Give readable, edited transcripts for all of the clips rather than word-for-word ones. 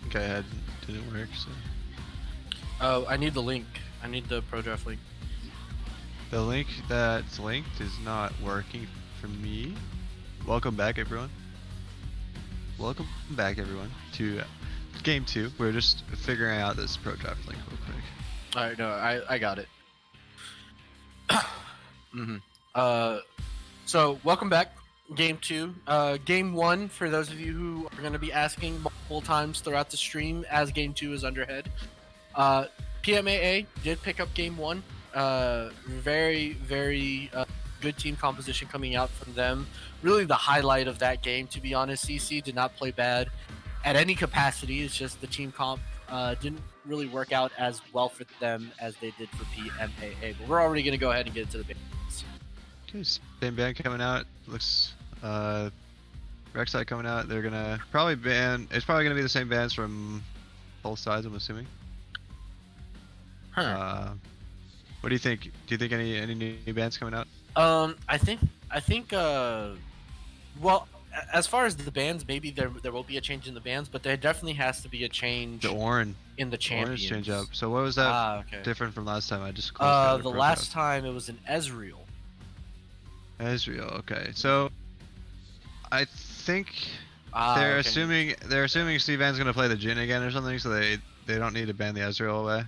think I had didn't work. So Oh, I need the link. I need the pro draft link. the link that's linked is not working for me. Welcome back, everyone. Welcome back, everyone, to game 2. We're just figuring out this pro draft link real quick. All right, no, I got it. So welcome back, game 2. Game 1, for those of you who are going to be asking multiple times throughout the stream as game 2 is underhead. PMAA did pick up game 1. Very good team composition coming out from them. Really the highlight of that game, to be honest. CC did not play bad at any capacity. It's just the team comp didn't really work out as well for them as they did for PMAA. But we're already going to go ahead and get into the bans. Okay, same band coming out. Looks Rek'Sai coming out. They're gonna probably ban. It's probably gonna be the same bands from both sides, I'm assuming. What do you think? Do you think any new bands coming out? I think well, as far as the bands, maybe there will be a change in the bands, but there definitely has to be a change The Ornn. in the champions. Orange change up. So what was that okay. different from last time? I just closed the last time it was an Ezreal. Ezreal, okay. So I think they're okay. assuming Stevan's gonna play the Jhin again or something, so they don't need to ban the Ezreal away.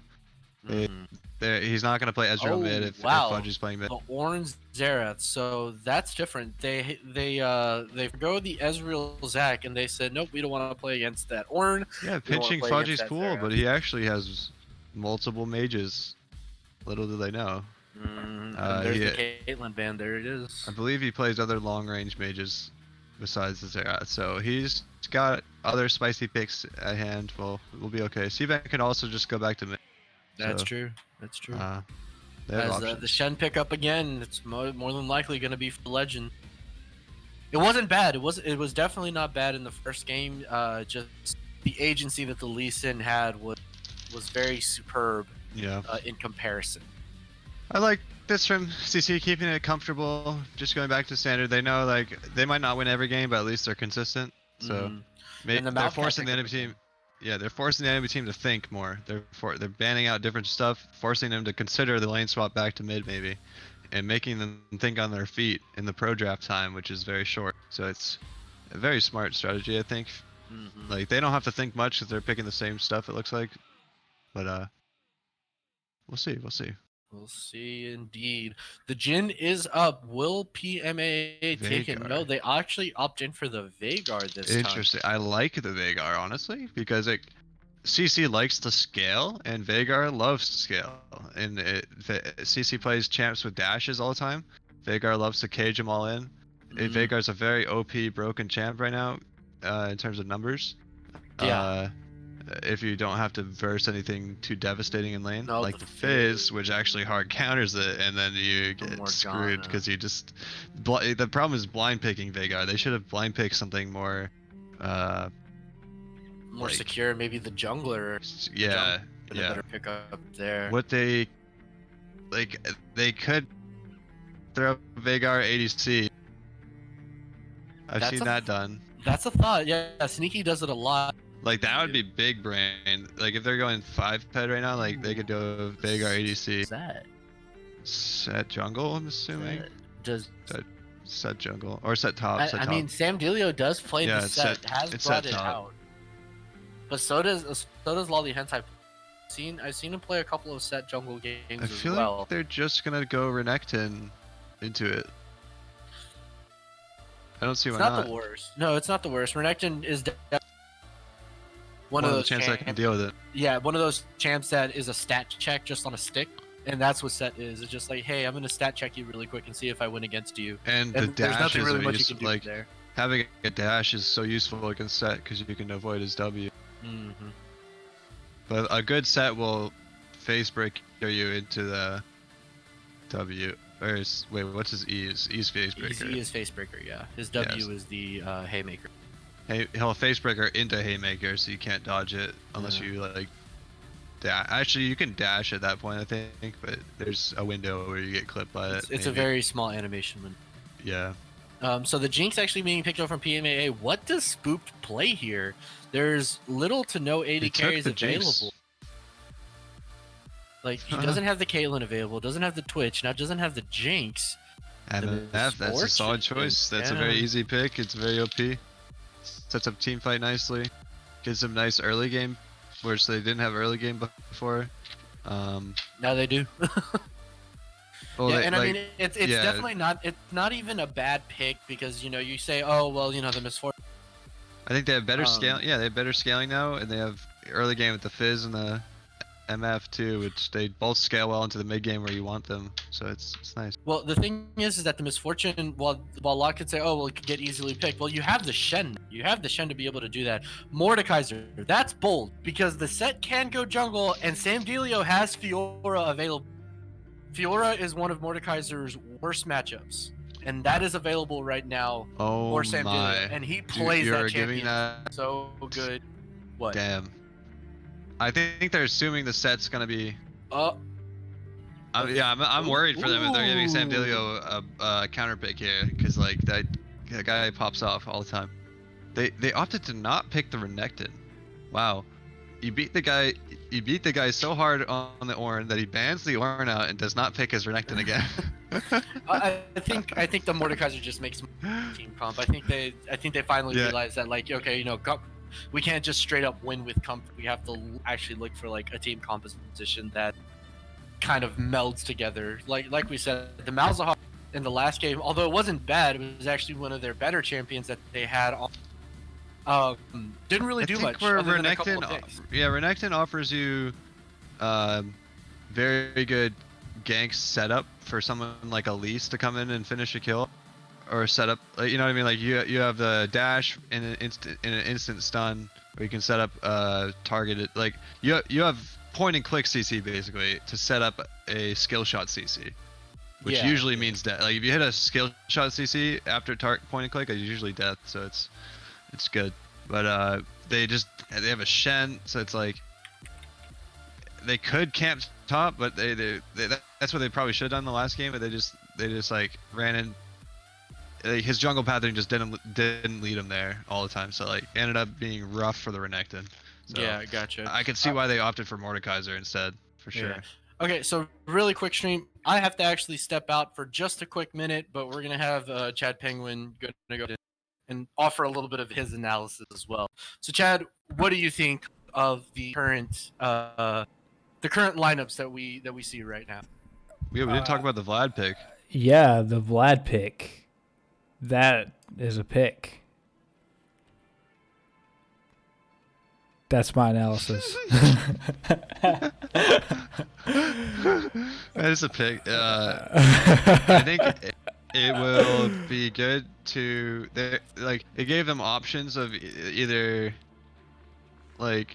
He's not gonna play Ezreal mid if Fudgy's playing mid. The Orange Xerath, so that's different. They forgo the Ezreal Zac and they said nope, we don't want to play against that Ornn. Yeah, pinching Fudgy's cool, Xerath. But he actually has multiple mages. Little do they know. There's the Caitlyn band. There it is. I believe he plays other long-range mages besides the Xerath, so he's got other spicy picks at hand. Well, we'll be okay. Stevan can also just go back to mid. That's true. That's true. As the Shen pickup again, it's more than likely going to be for Legend. It wasn't bad. It was definitely not bad in the first game. Just the agency that the Lee Sin had was very superb. Yeah. In comparison. I like this from CC, keeping it comfortable, just going back to standard. They know like they might not win every game, but at least they're consistent. So they're forcing the enemy team. Yeah, they're forcing the enemy team to think more. They're banning out different stuff, forcing them to consider the lane swap back to mid maybe, and making them think on their feet in the pro draft time, which is very short. So it's a very smart strategy, I think. Like they don't have to think much because they're picking the same stuff. It looks like, but we'll see. We'll see. We'll see indeed. The Jhin is up. Will PMAA take it? No, they actually opt in for the Veigar this time. Interesting. I like the Veigar, honestly, because CC likes to scale, and Veigar loves to scale. And CC plays champs with dashes all the time. Veigar loves to cage them all in. Veigar's a very OP broken champ right now, in terms of numbers. Yeah. If you don't have to verse anything too devastating in lane, like the Fizz, which actually hard counters it, and then you get screwed because you just... The problem is blind picking Veigar. They should have blind picked something more... more secure, maybe the jungler. Yeah, yeah. Better pick up there. What they... Like, they could throw Veigar ADC. I've seen that done. That's a thought, yeah. Sneaky does it a lot. Like that would be big brain. Like if they're going 5-ped right now, like they could do Veigar ADC. Set jungle, I'm assuming. Set jungle or set top. I mean, Sam Delio does play the set. Has brought it out. But so does Lolly Hentai. I've seen him play a couple of set jungle games as well. I feel like they're just gonna go Renekton into it. I don't see why not. It's not the worst. No, it's not the worst. Renekton is one of those champs that can deal with it. Yeah, one of those champs that is a stat check just on a stick, and that's what set is. It's just like, hey, I'm gonna stat check you really quick and see if I win against you. And the dash is really much you can do like there. Having a dash is so useful against set because you can avoid his W. But a good set will face break you into the W. Or wait, what's his E? E's face breaker. E is face breaker, yeah. His W is the haymaker. He'll face breaker into haymaker, so you can't dodge it unless you like. Actually, you can dash at that point, I think, but there's a window where you get clipped by it. It's a very small animation window. Yeah. So the Jinx actually being picked up from PMAA. What does Spooked play here? There's little to no AD carries available. Like, he doesn't have the Caitlyn available, doesn't have the Twitch, now doesn't have the Jinx. And that's a solid choice. That's a very easy pick. It's very OP. Sets up team fight nicely. Gives them nice early game, which they didn't have early game before. Now they do. Well, yeah, and I mean, it's definitely not. It's not even a bad pick because you say, oh well, the Misfortune. I think they have better scale. Yeah, they have better scaling now, and they have early game with the Fizz and the MF too, which they both scale well into the mid game where you want them. So it's nice. Well, the thing is that the Misfortune, while Locke could say, oh well, it could get easily picked. Well, you have the Shen. You have the Shen to be able to do that. Mordekaiser, that's bold because the set can go jungle, and Sam Delio has Fiora available. Fiora is one of Mordekaiser's worst matchups, and that is available right now for Sam Delio, and he plays that champion so good. What? Damn. I think they're assuming the set's gonna be. Yeah, I'm worried for them if they're giving Sam Delio a counter pick here, because like that guy pops off all the time. They opted to not pick the Renekton. Wow, you beat the guy so hard on the Ornn that he bans the Ornn out and does not pick his Renekton again. I think the Mordekaiser just makes team comp. I think they finally realized that, like, okay, we can't just straight up win with comfort. We have to actually look for like a team composition that kind of melds together. Like we said, the Malzahar in the last game, although it wasn't bad, it was actually one of their better champions that they had. Didn't really do much. Renekton offers you very good gank setup for someone like Elise to come in and finish a kill. Or set up, you know what I mean? Like you have the dash in an instant stun, or you can set up targeted. Like you have point and click CC basically to set up a skill shot CC, which usually means death. Like if you hit a skill shot CC after point and click, it's usually death. So it's good. But they have a Shen, so it's like they could camp top, but that's what they probably should have done the last game. But they just like ran in. His jungle pattern just didn't lead him there all the time, so like ended up being rough for the Renekton. So yeah, gotcha. I can see why they opted for Mordekaiser instead, for sure. Yeah. Okay, so really quick stream. I have to actually step out for just a quick minute, but we're gonna have Chad Penguin gonna go and offer a little bit of his analysis as well. So Chad, what do you think of the current lineups that we see right now? Yeah, we didn't talk about the Vlad pick. Yeah, the Vlad pick. That is a pick. That's my analysis. That is a pick. I think it will be good to it gave them options of either I'm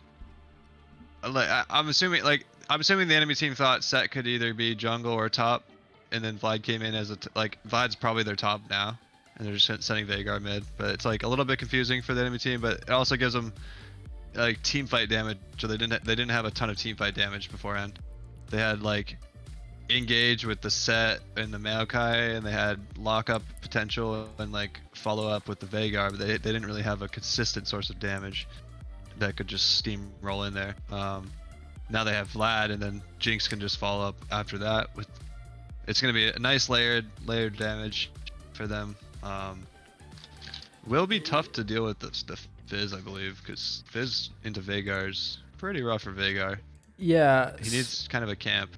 assuming the enemy team thought Set could either be jungle or top, and then Vlad came in as Vlad's probably their top now. And they're just sending Veigar mid, but it's like a little bit confusing for the enemy team. But it also gives them like team fight damage. So they didn't have a ton of team fight damage beforehand. They had like engage with the Set and the Maokai, and they had lockup potential and like follow up with the Veigar. But they didn't really have a consistent source of damage that could just steamroll in there. Now they have Vlad, and then Jinx can just follow up after that. It's gonna be a nice layered damage for them. Will be tough to deal with the Fizz, I believe, because Fizz into Veigar's pretty rough for Veigar. Yeah. He needs kind of a camp.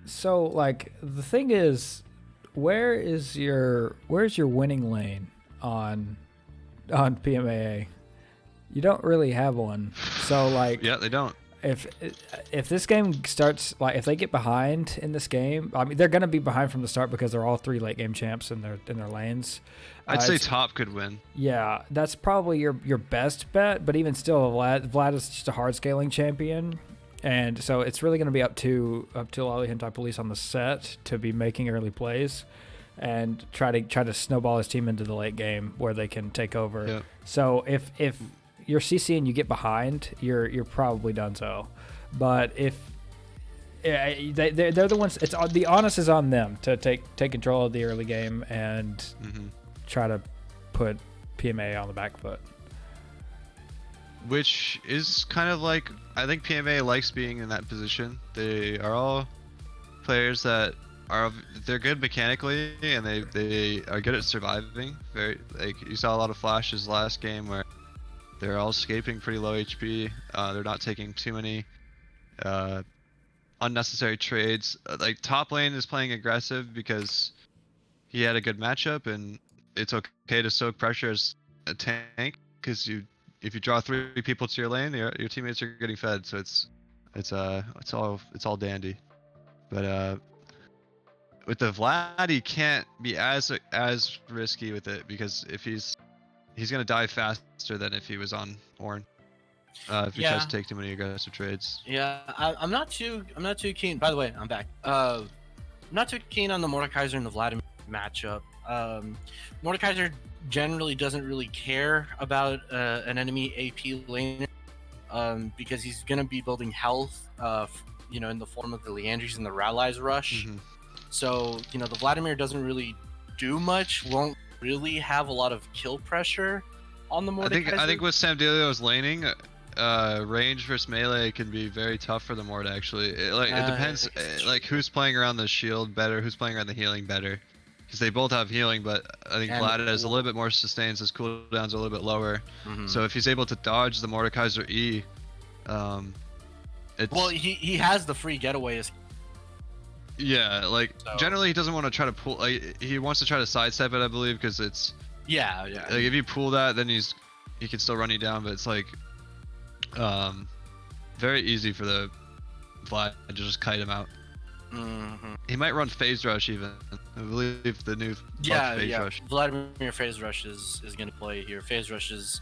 So, like, the thing is, where's your winning lane on PMAA? You don't really have one. So, like... Yeah, they don't. If this game starts, like, if they get behind in this game, I mean, they're gonna be behind from the start because they're all 3 late game champs in their lanes. I'd say top could win. Yeah, that's probably your best bet. But even still, Vlad is just a hard scaling champion, and so it's really gonna be up to Lolly Hentai Police on the set to be making early plays, and try to snowball his team into the late game where they can take over. Yep. So if you're CC and you get behind, you're probably done so. But if they're the ones, the onus is on them to take control of the early game and try to put PMA on the back foot. Which is kind of like, I think PMA likes being in that position. They are all players that they're good mechanically, and they are good at surviving. Very, like, you saw a lot of flashes last game where they're all escaping pretty low HP. They're not taking too many unnecessary trades. Like, top lane is playing aggressive because he had a good matchup, and it's okay to soak pressure as a tank, because if you draw 3 people to your lane, your teammates are getting fed. So it's all dandy. But with the Vlad, he can't be as risky with it, because if he's gonna die faster than if he was on Ornn. If he tries to take too many aggressive trades. Yeah, I'm not too keen. By the way, I'm back. I'm not too keen on the Mordekaiser and the Vladimir matchup. Mordekaiser generally doesn't really care about an enemy AP laner, because he's gonna be building health, in the form of the Leandries and the Rallies rush. Mm-hmm. So, the Vladimir doesn't really do much, won't really have a lot of kill pressure on the Mordekaiser. I think with Samdelio's laning, range versus melee can be very tough for the Mord, actually. It depends, like, who's playing around the shield better, who's playing around the healing better. Because they both have healing, but I think Vlad has a little bit more sustains, his cooldowns are a little bit lower. Mm-hmm. So if he's able to dodge the Mordekaiser E, well, he has the free getaway. Yeah, like, generally he doesn't want to try to pull, like, he wants to try to sidestep it, I believe, because it's... Yeah. Like, if you pull that, then he can still run you down, but it's like, very easy for the Vlad to just kite him out. Mm-hmm. He might run phase rush even. I believe the new phase rush. Vladimir phase rush is going to play here. Phase rush is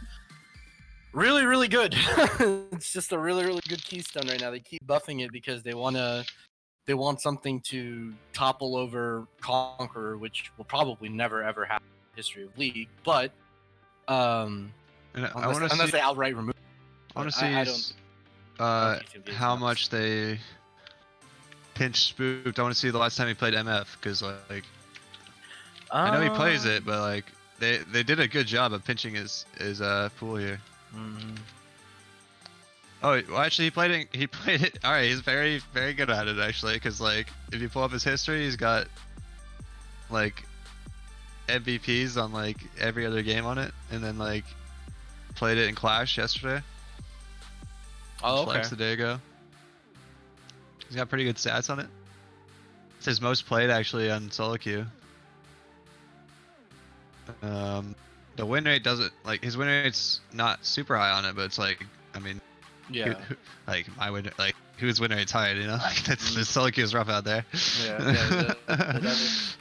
really, really good. It's just a really, really good keystone right now. They keep buffing it because they want something to topple over Conqueror, which will probably never ever happen in the history of League. But unless they outright remove. I want to see how much they pinch spooked. I want to see the last time he played MF, because like I know he plays it, but like they did a good job of pinching his pool here. Mm-hmm. Oh, well, actually, he played it. All right, he's very, very good at it, actually. Because like, if you pull up his history, he's got like MVPs on like every other game on it, and then like played it in Clash yesterday. Oh, okay. Flex a day ago. He's got pretty good stats on it. It's his most played actually on solo queue. The win rate doesn't, like, his win rate's not super high on it, but it's like, I mean. Yeah. Like my win, like whose win rate's higher, you know? Like the solo queue is rough out there. Yeah.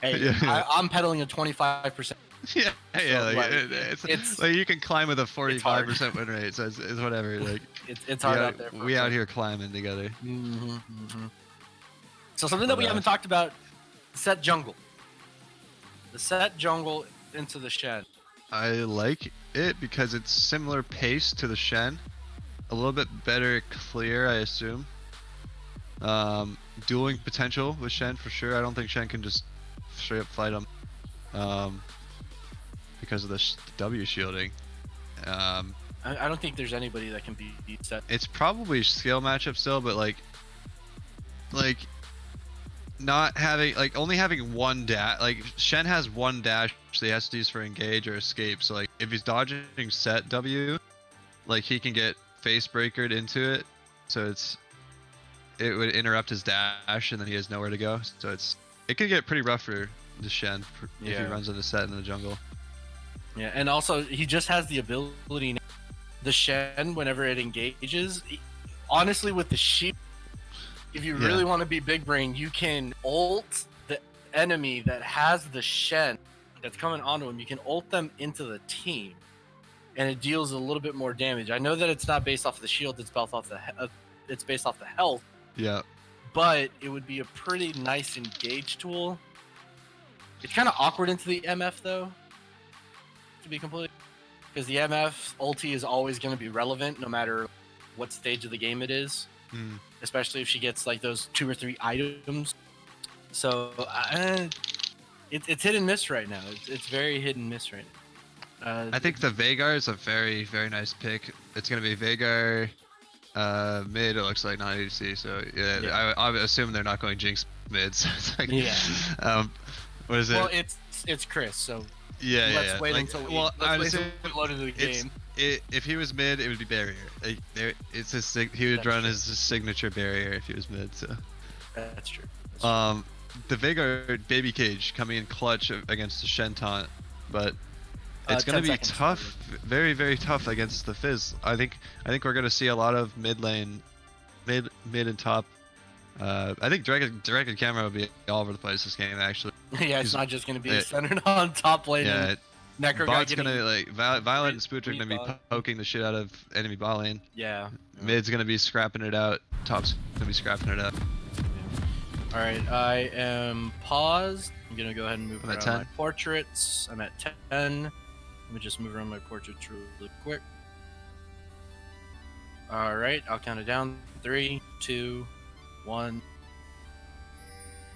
Hey, I'm pedaling a 25%. Yeah. So, like, it's like you can climb with a 45% win rate, so it's whatever. Like it's hard out there. We out here climbing together. Mm-hmm. So something that we haven't talked about: set jungle. The set jungle into the Shen. I like it because it's similar pace to the Shen. A little bit better clear, I assume. Dueling potential with Shen for sure. I don't think Shen can just straight up fight him because of the W shielding. I don't think there's anybody that can beat set. It's probably skill matchup still, but like not having, like, only having one dash. Like Shen has one dash that he has to use for engage or escape. So like if he's dodging set W, like he can get face breakered into it, so it would interrupt his dash, and then he has nowhere to go. So it could get pretty rough for the Shen if he runs into set in the jungle. Yeah, and also he just has the ability. The Shen, whenever it engages, honestly, with the sheep, if you really want to be big brain, you can ult the enemy that has the Shen that's coming onto him. You can ult them into the team, and it deals a little bit more damage. I know that it's not based off the shield; it's based off the health. Yeah. But it would be a pretty nice engage tool. It's kind of awkward into the MF though, to be completely, because the MF ulti is always going to be relevant no matter what stage of the game it is. Especially if she gets like those 2 or 3 items. So It's hit and miss right now. It's very hit and miss right now. I think the Veigar is a very, very nice pick. It's gonna be Veigar, mid. It looks like not ADC. So yeah. I would assume they're not going Jinx mid. So it's like, what is it? Well, it's Chris. So let's wait until we load into the game. If he was mid, it would be barrier. Like, it's his he would run his signature barrier if he was mid. So that's true. The Veigar baby cage coming in clutch against the Shen taunt, but it's gonna be tough, very, very tough against the Fizz. I think we're gonna see a lot of mid lane, mid and top. I think directed camera will be all over the place this game actually. Yeah, it's not just gonna be centered on top lane. Yeah, Necro bot's gonna like Violet and Spoot are gonna be poking the shit out of enemy bot lane. Yeah. Mid's gonna be scrapping it out. Top's gonna be scrapping it out. All right, I am paused. I'm gonna go ahead and move around 10. my portraits. I'm at 10. Let me just move around my portraits really quick. All right, I'll count it down. 3, 2, 1.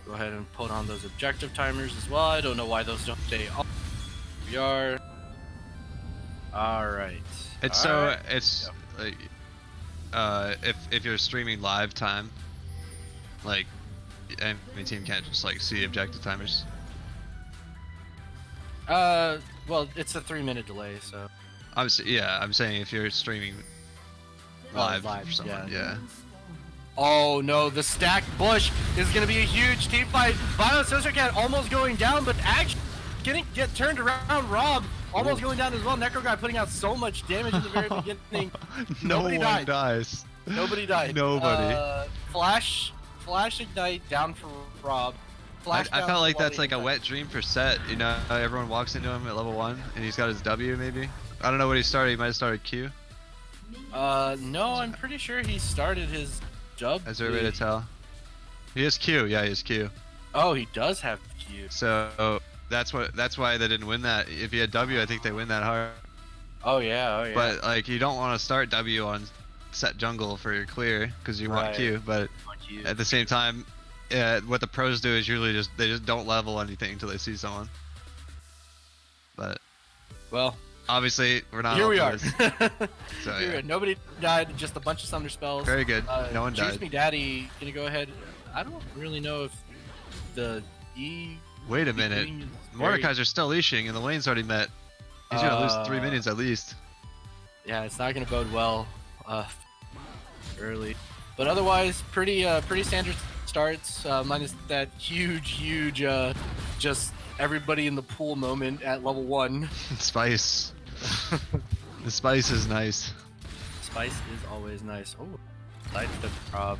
Go ahead and put on those objective timers as well. I don't know why those don't stay off. We are. All right. It's like, if you're streaming live time, like. Any team can't just like see objective timers. Well, it's a 3-minute delay, so. I'm saying if you're streaming live for someone, yeah. Oh no, the stacked bush is gonna be a huge team fight. Violet Sister Cat almost going down, but actually get turned around. Rob almost going down as well. Necro guy putting out so much damage in the very beginning. Nobody dies. Nobody died. Nobody. Flash Ignite down for Rob. I felt like that's like a wet dream for Set. You know, everyone walks into him at level 1 and he's got his W maybe. I don't know what he started. He might have started Q. No, I'm pretty sure he started his W. Is there a way to tell? He has Q. Yeah, he has Q. Oh, he does have Q. So that's why they didn't win that. If he had W, I think they win that hard. Oh yeah. But like you don't want to start W on Set jungle for your clear because you want Q. But at the same time, what the pros do is usually they just don't level anything until they see someone. But well, obviously we're not. Here we are. So yeah. Nobody died. Just a bunch of thunder spells. Very good. No one died. Juice Me Daddy, can you go ahead? I don't really know if the E. Wait a minute. Mordekaiser's still leashing and the lane's already met. He's gonna lose 3 minions at least. Yeah, it's not gonna bode well. Early. But otherwise, pretty standard starts, minus that huge, just everybody in the pool moment at level 1. Spice. The spice is nice. Spice is always nice. Oh, side step Rob.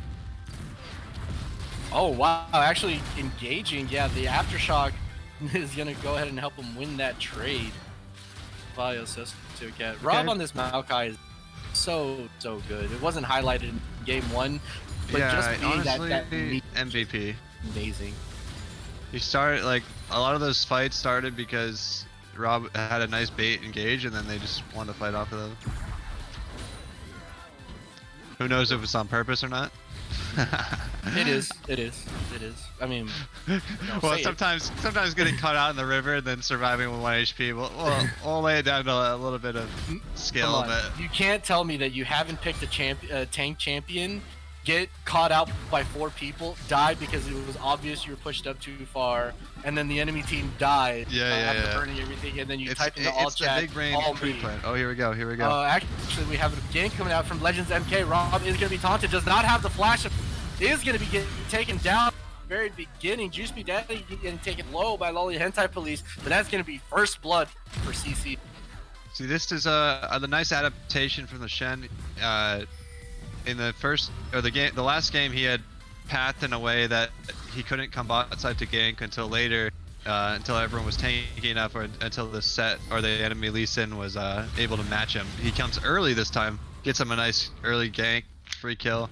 Oh wow, actually engaging. Yeah, the aftershock is gonna go ahead and help him win that trade. Valio says to get Rob on this Maokai is so good. It wasn't highlighted in game 1, but just being honestly, that MVP. Amazing. He started like a lot of those fights started because Rob had a nice bait engage, and then they just wanted to fight off of them. Who knows if it's on purpose or not? It is. I mean, well, sometimes getting caught out in the river and then surviving with 1 HP, we'll lay it down to a little bit of skill. But you can't tell me that you haven't picked a tank champion, get caught out by 4 people, die because it was obvious you were pushed up too far, and then the enemy team died after burning everything, and then you type into all chat. It's a big brain pre-plan. Oh, here we go. Actually, we have a gank coming out from Legends MK. Rob is going to be taunted, does not have the flash, is going to be getting taken down. Very beginning, Juice Me Daddy getting taken low by Lolly Hentai Police, but that's going to be first blood for CC. See, this is the nice adaptation from the Shen. In the last game, he had pathed in a way that he couldn't come bot side to gank until later, until everyone was tanky enough, or until the Set or the enemy Lee Sin was able to match him. He comes early this time, gets him a nice early gank, free kill,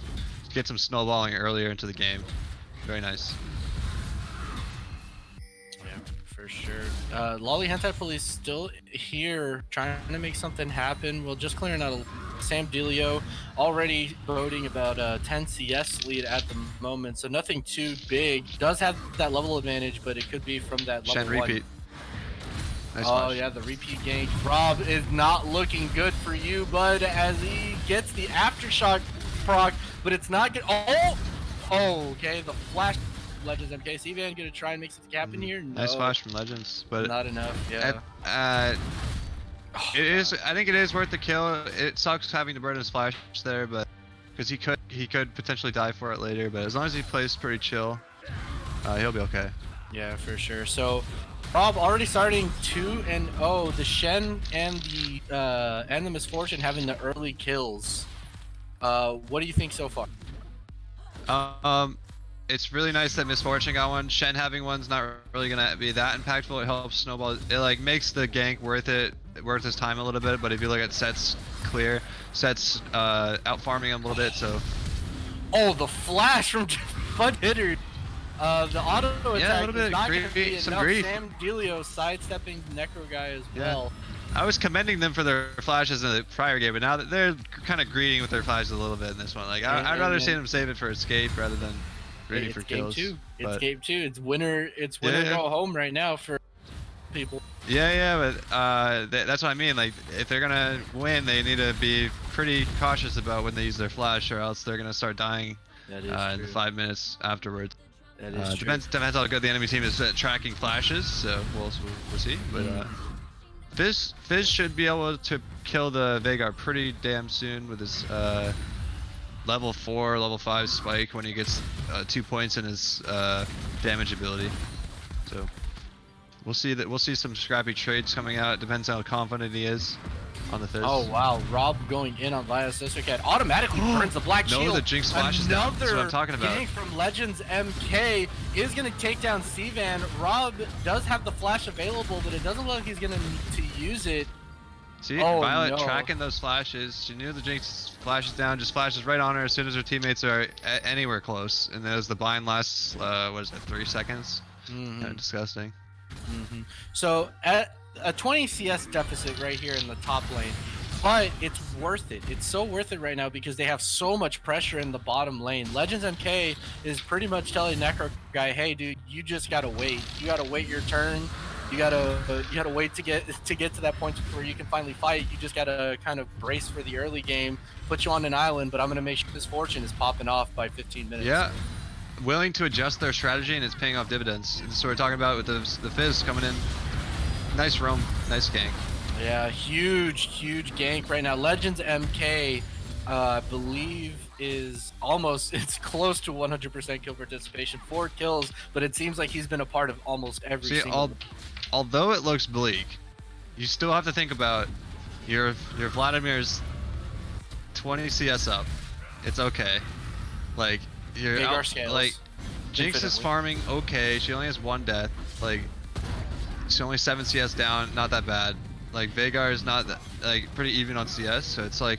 gets him snowballing earlier into the game. Very nice. Yeah, for sure. Lolly Hentai Police still here, trying to make something happen. Well, just clearing out a Sam Delio already boating about a 10 CS lead at the moment, so nothing too big. Does have that level advantage, but it could be from that level Shen repeat. Nice oh flash. yeah, the repeat gank. Rob is not looking good for you, bud, as he gets the aftershock proc, but it's not good. Oh, okay, the flash. Legends MK. Cvan gonna try and make something happen here? No. Nice flash from Legends, but not enough. Yeah. It is. I think it is worth the kill. It sucks having to burn his flash there, but because he could potentially die for it later. But as long as he plays pretty chill, he'll be okay. Yeah, for sure. So, Rob already starting 2-0. The Shen and the Misfortune having the early kills. What do you think so far? It's really nice that Misfortune got one. Shen having one's not really gonna be that impactful. It helps snowball. It like makes the gank worth his time a little bit. But if you look at Set's clear, Set's out farming him a little bit. So. Oh, the flash from Fun Hitter. The auto attack yeah, a little bit is not grief, gonna be some enough. grief. Sam Delio sidestepping the Necro guy as well. I was commending them for their flashes in the prior game, but now that they're kind of greeting with their flashes a little bit in this one. Like I'd rather see them save it for escape rather than greedy for kills. It's game 2. It's winner go home right now for people. Yeah, but that's what I mean. Like if they're gonna win, they need to be pretty cautious about when they use their flash, or else they're gonna start dying in the 5 minutes afterwards. That is true. Depends how good the enemy team is at tracking flashes, so we'll see. But Fizz should be able to kill the Veigar pretty damn soon with his level 4, level 5 spike when he gets 2 points in his damage ability. So we'll see some scrappy trades coming out. It depends how confident he is on the Fizz. Oh wow, Rob going in on Vias Sistercat automatically burns the black shield. No, the Jinx flashes down. That's what I'm talking about. Gank from Legends MK is gonna take down Cvan. Rob does have the flash available, but it doesn't look like he's gonna need to use it. See, Violet tracking those flashes. She knew the Jinx flashes down, just flashes right on her as soon as her teammates are anywhere close. And as the bind lasts, what is it, 3 seconds? Kind of disgusting. So at a 20 CS deficit right here in the top lane, but it's worth it. It's so worth it right now because they have so much pressure in the bottom lane. Legends MK is pretty much telling Necro guy, hey dude, you just gotta wait. You gotta wait your turn. You gotta wait to get to that point where you can finally fight. You just gotta kind of brace for the early game, put you on an island, but I'm gonna make sure this fortune is popping off by 15 minutes. Yeah, willing to adjust their strategy and it's paying off dividends. This is what we're talking about with the Fizz coming in. Nice roam, nice gank. Yeah, huge gank right now. Legends MK, I believe it's close to 100% kill participation, 4 kills, but it seems like he's been a part of almost every single. Although it looks bleak, you still have to think about your Vladimir's 20 CS up. It's okay. Like you're like Jinx is farming okay. She only has 1 death. Like she's only 7 CS down. Not that bad. Like Veigar is not like pretty even on CS. So it's like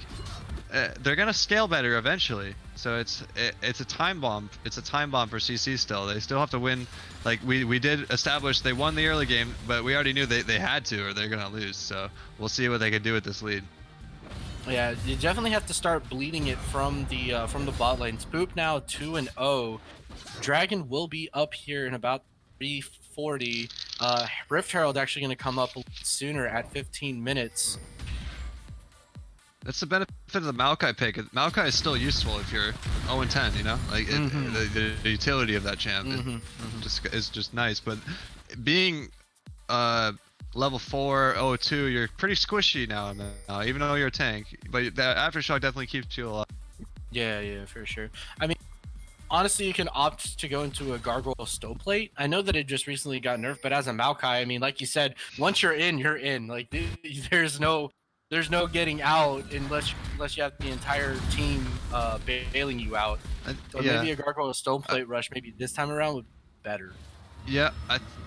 they're gonna scale better eventually. So it's a time bomb. It's a time bomb for CC still. They still have to win. Like we did establish they won the early game, but we already knew they had to or they're gonna lose. So we'll see what they can do with this lead. Yeah, you definitely have to start bleeding it from the bot lane. Spoop now 2-0. Dragon will be up here in about 340. Rift Herald actually going to come up sooner at 15 minutes. That's the benefit of the Maokai pick. Maokai is still useful if you're 0-10, you know? Like the utility of that champ is just nice. But being level 4, 0-2, you're pretty squishy now, even though you're a tank. But that aftershock definitely keeps you alive. Yeah, for sure. I mean, honestly, you can opt to go into a Gargoyle Stoveplate. I know that it just recently got nerfed, but as a Maokai, I mean, like you said, once you're in, you're in. Like there's no getting out unless you have the entire team bailing you out. So maybe a Gargoyle Stoneplate rush maybe this time around would be better. Yeah,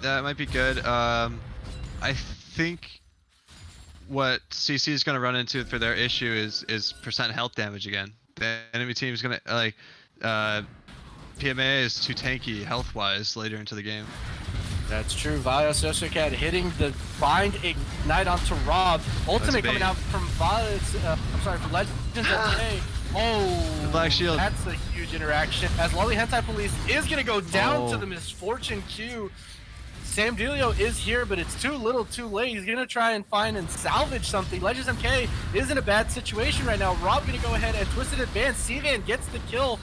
that might be good. I think what CC is going to run into for their issue is percent health damage again. The enemy team is going to PMAA is too tanky health-wise later into the game. That's true. Violet Sociocat hitting the bind ignite onto Rob. Ultimate coming out from Violet's. I'm sorry, for Legends FTA. Oh, the Black Shield. That's a huge interaction. As Lolly Hentai Police is gonna go down to the Misfortune queue. Sam Delio is here, but it's too little, too late. He's gonna try and find and salvage something. Legends MK is in a bad situation right now. Rob gonna go ahead and Twisted Advance. C-Van gets the kill.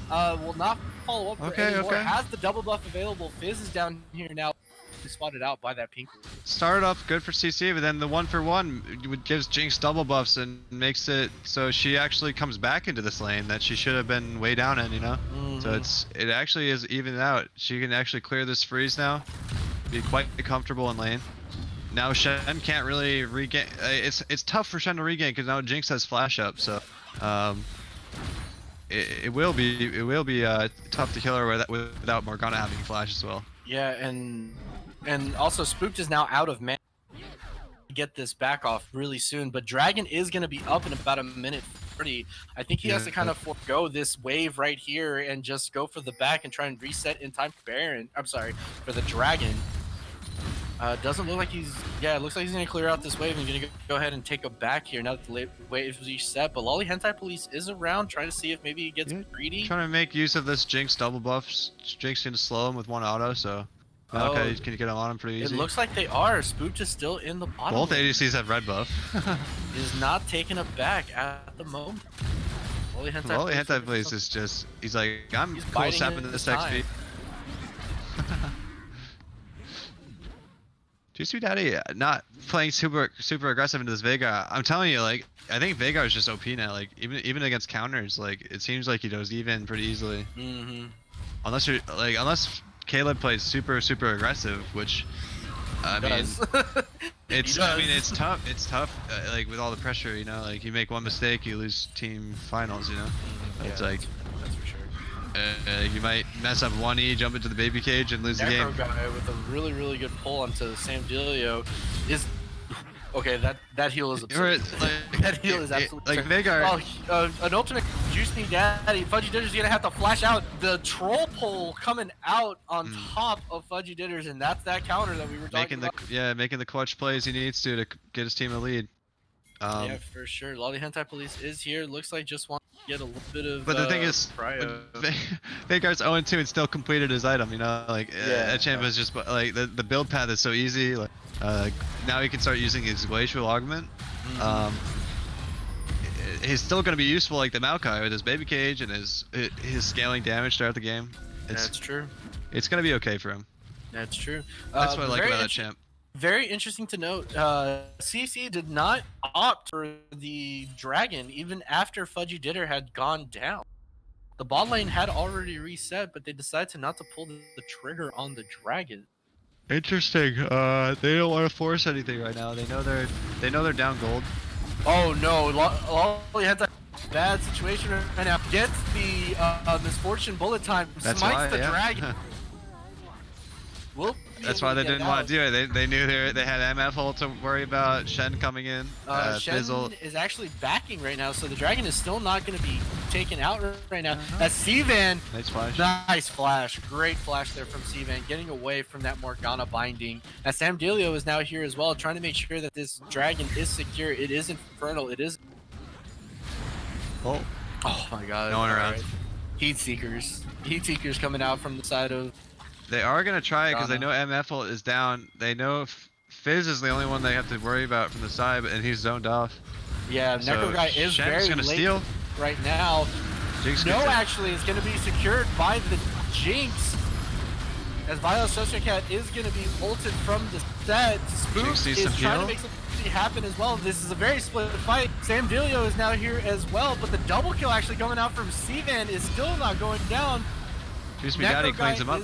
Will not follow up for anymore. Has the double buff available. Fizz is down here now. He's spotted out by that pink. Started off good for CC, but then the 1-for-1 gives Jinx double buffs and makes it so she actually comes back into this lane that she should have been way down in, you know? So it actually is evened out. She can actually clear this freeze now, be quite comfortable in lane. Now Shen can't really regain. It's tough for Shen to regain because now Jinx has flash up, so it will be tough to kill her without Morgana having flash as well. Yeah, and also Spooked is now out of mana. Get this back off really soon, but Dragon is going to be up in about a minute 30. I think he has to kind of forego this wave right here and just go for the back and try and reset in time for Baron. I'm sorry, for the Dragon. Doesn't look like he's... Yeah, it looks like he's going to clear out this wave and going to go ahead and take a back here now that the wave is reset. But Lolly Hentai Police is around trying to see if maybe he gets greedy. Trying to make use of this Jinx double buffs. Jinx can slow him with one auto, so... Okay, can get him on him pretty easy. It looks like they are. Spooked is still in the bottom. Both ADCs have red buff. Is not taking a back at the moment. Lolly Hentai Police is just... He's like, I'm cool sapping to this XP. Juicy Daddy not playing super aggressive into this Veigar. I'm telling you, like, I think Veigar is just OP now. Like, even against counters, like, it seems like he goes even pretty easily. Unless Caleb plays super aggressive, which I mean, it's tough. It's tough, like with all the pressure, you know. Like you make one mistake, you lose team finals, you know. It's like that's for sure. You might mess up 1E, jump into the baby cage, and lose the game. Guy with a really good pull onto Sam Delio is okay. That heal is absurd. That heal is absolutely like Veigar. Oh, an ultimate Juice Me Daddy. Fudgy Ditter's gonna have to flash out the troll pull coming out on top of Fudgy Ditters, and that's that counter that we were talking about. Making the clutch plays he needs to get his team a lead. Yeah, for sure. Lolly Hentai Police is here. Looks like just wants to get a little bit of. But the thing is, Veigar's 0-2 and still completed his item. You know, like Echamp is just like the build path is so easy. Like now he can start using his glacial augment. He's still going to be useful like the Maokai with his baby cage and his scaling damage throughout the game. That's true. It's going to be okay for him. That's true. That's what I like about that champ. Very interesting to note, CC did not opt for the Dragon even after Fudgy Ditter had gone down. The bot lane had already reset, but they decided to not to pull the trigger on the Dragon. Interesting. They don't want to force anything right now. They know they're down gold. Oh no, Lolly has a bad situation right now. Gets the Misfortune bullet time, smites the Dragon. That's why they didn't want to do it. They knew they had MF ult to worry about. Shen coming in. Shen is actually backing right now, so the Dragon is still not going to be taken out right now. As C-Van, nice flash, great flash there from C-Van, getting away from that Morgana binding. As Sam Delio is now here as well, trying to make sure that this Dragon is secure. It is infernal. It is. Oh my God! No one around. Right. Heat Seekers coming out from the side of. They are going to try it because they know MF ult is down. They know Fizz is the only one they have to worry about from the side, and he's zoned off. Yeah, so Necro Guy is very late steal. Right now. Jinx actually is going to be secured by the Jinx. As Violet Sociocat is going to be ulted from the set. Spook is trying to make something happen as well. This is a very split fight. Sam Delio is now here as well, but the double kill actually coming out from C-Van is still not going down. Juice Me Daddy cleans him up.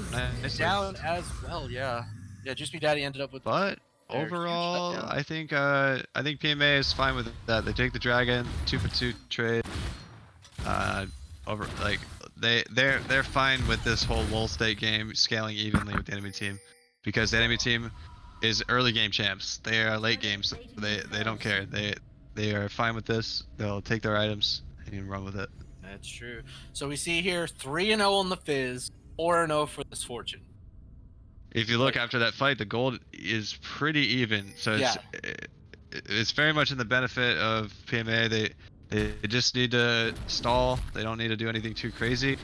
Down as well, yeah. Yeah, Juice Me Daddy ended up with. But overall, I think PMAA is fine with that. They take the Dragon, 2-for-2 trade. They're fine with this whole Wool State game scaling evenly with the enemy team, because the enemy team is early game champs. They are late games. So they don't care. They are fine with this. They'll take their items and run with it. That's true. So we see here 3-0 on the Fizz, 4-0 for this Fortune. if you look after that fight, the gold is pretty even. So it's very much in the benefit of PMA. They just need to stall. They don't need to do anything too crazy.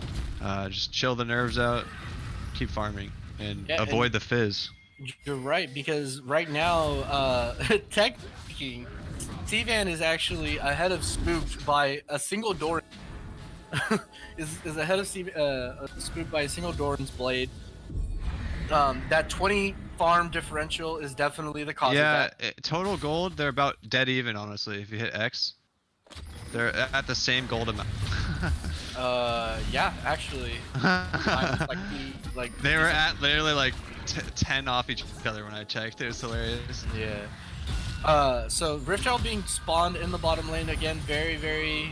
Just chill the nerves out, keep farming, and avoid the fizz. You're right, because right now, tech speaking, T-Van is actually ahead of Spooked by a single door. is ahead of Spooked by a single Doran's blade. That 20 farm differential is definitely the cause of that. Yeah, total gold, they're about dead even, honestly. If you hit X, they're at the same gold amount. Yeah, actually. They were at literally like 10 off each other when I checked. It was hilarious. Yeah. So Riftchild being spawned in the bottom lane again, very, very,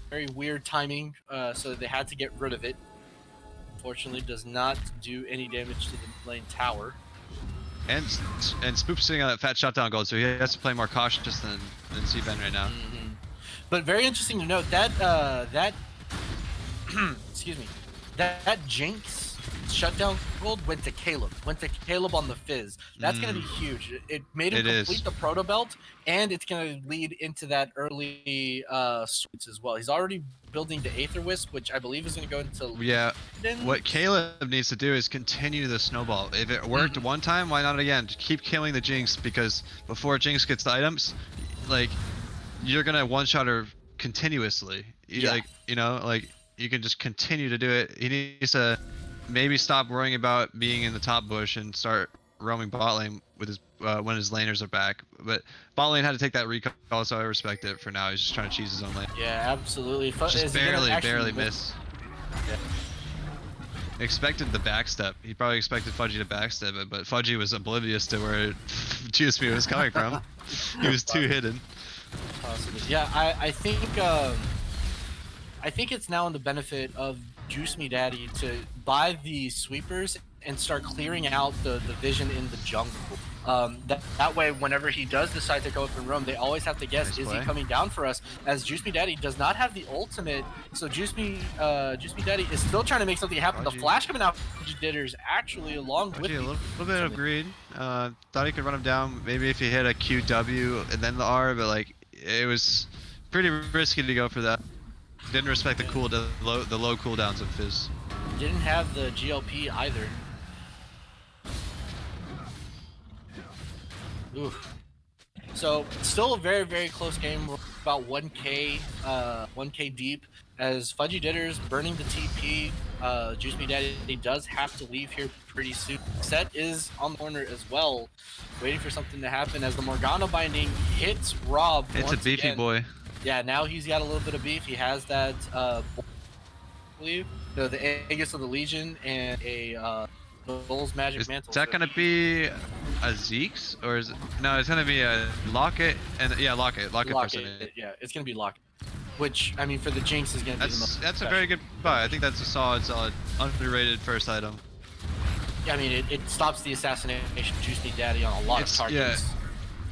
very weird timing. So they had to get rid of it. Unfortunately, does not do any damage to the lane tower. And Spoop's sitting on that fat shutdown gold, so he has to play more cautious than C-Ben right now. Mm-hmm. But very interesting to note that excuse me, that Jinx shutdown gold went to Caleb on the Fizz. That's gonna be huge. It made him complete the proto belt, and it's gonna lead into that early suits as well. He's already building the Aether Wisp, which I believe is gonna go into what Caleb needs to do is continue the snowball. If it worked one time, why not again? Just keep killing the Jinx, because before Jinx gets the items, like, you're gonna one-shot her continuously. Like, you know, like, you can just continue to do it. He needs to maybe stop worrying about being in the top bush and start roaming bot lane with his when his laners are back. But bot lane had to take that recall, so I respect it for now. He's just trying to cheese his own lane. Yeah, absolutely. Just barely miss. Yeah. Expected the backstep. He probably expected Fudgy to backstep it, but Fudgy was oblivious to where Juice Me was coming from. He was too hidden. Possibly. Yeah, I think it's now in the benefit of Juice Me Daddy to buy the sweepers and start clearing out the vision in the jungle. That way, whenever he does decide to go up and roam, they always have to guess, is he coming down for us? As Juice Me Daddy does not have the ultimate, so Juice Me Daddy is still trying to make something happen. The flash coming out from Jitters actually along with a little bit of greed. Thought he could run him down, maybe if he hit a QW and then the R, but like, it was pretty risky to go for that. Didn't respect the low cooldowns of Fizz. Didn't have the GLP either. Oof. So still a very, very close game. We're about 1k deep as Fudgy Ditters burning the TP. Juice Me Daddy does have to leave here pretty soon. Set is on the corner as well, waiting for something to happen as the Morgana binding hits Rob. It's a beefy boy. Yeah, now he's got a little bit of beef. He has that, I believe, the Aegis of the Legion and a Bull's Magic Mantle. Is that gonna be a Zeke's, or is it? No, it's gonna be a Locket, and Locket. Yeah, it's gonna be Locket. Which, I mean, for the Jinx is gonna be the most. That's a very good buy. I think that's a solid, underrated first item. Yeah, I mean, it stops the assassination of Juice Me Daddy on a lot of targets.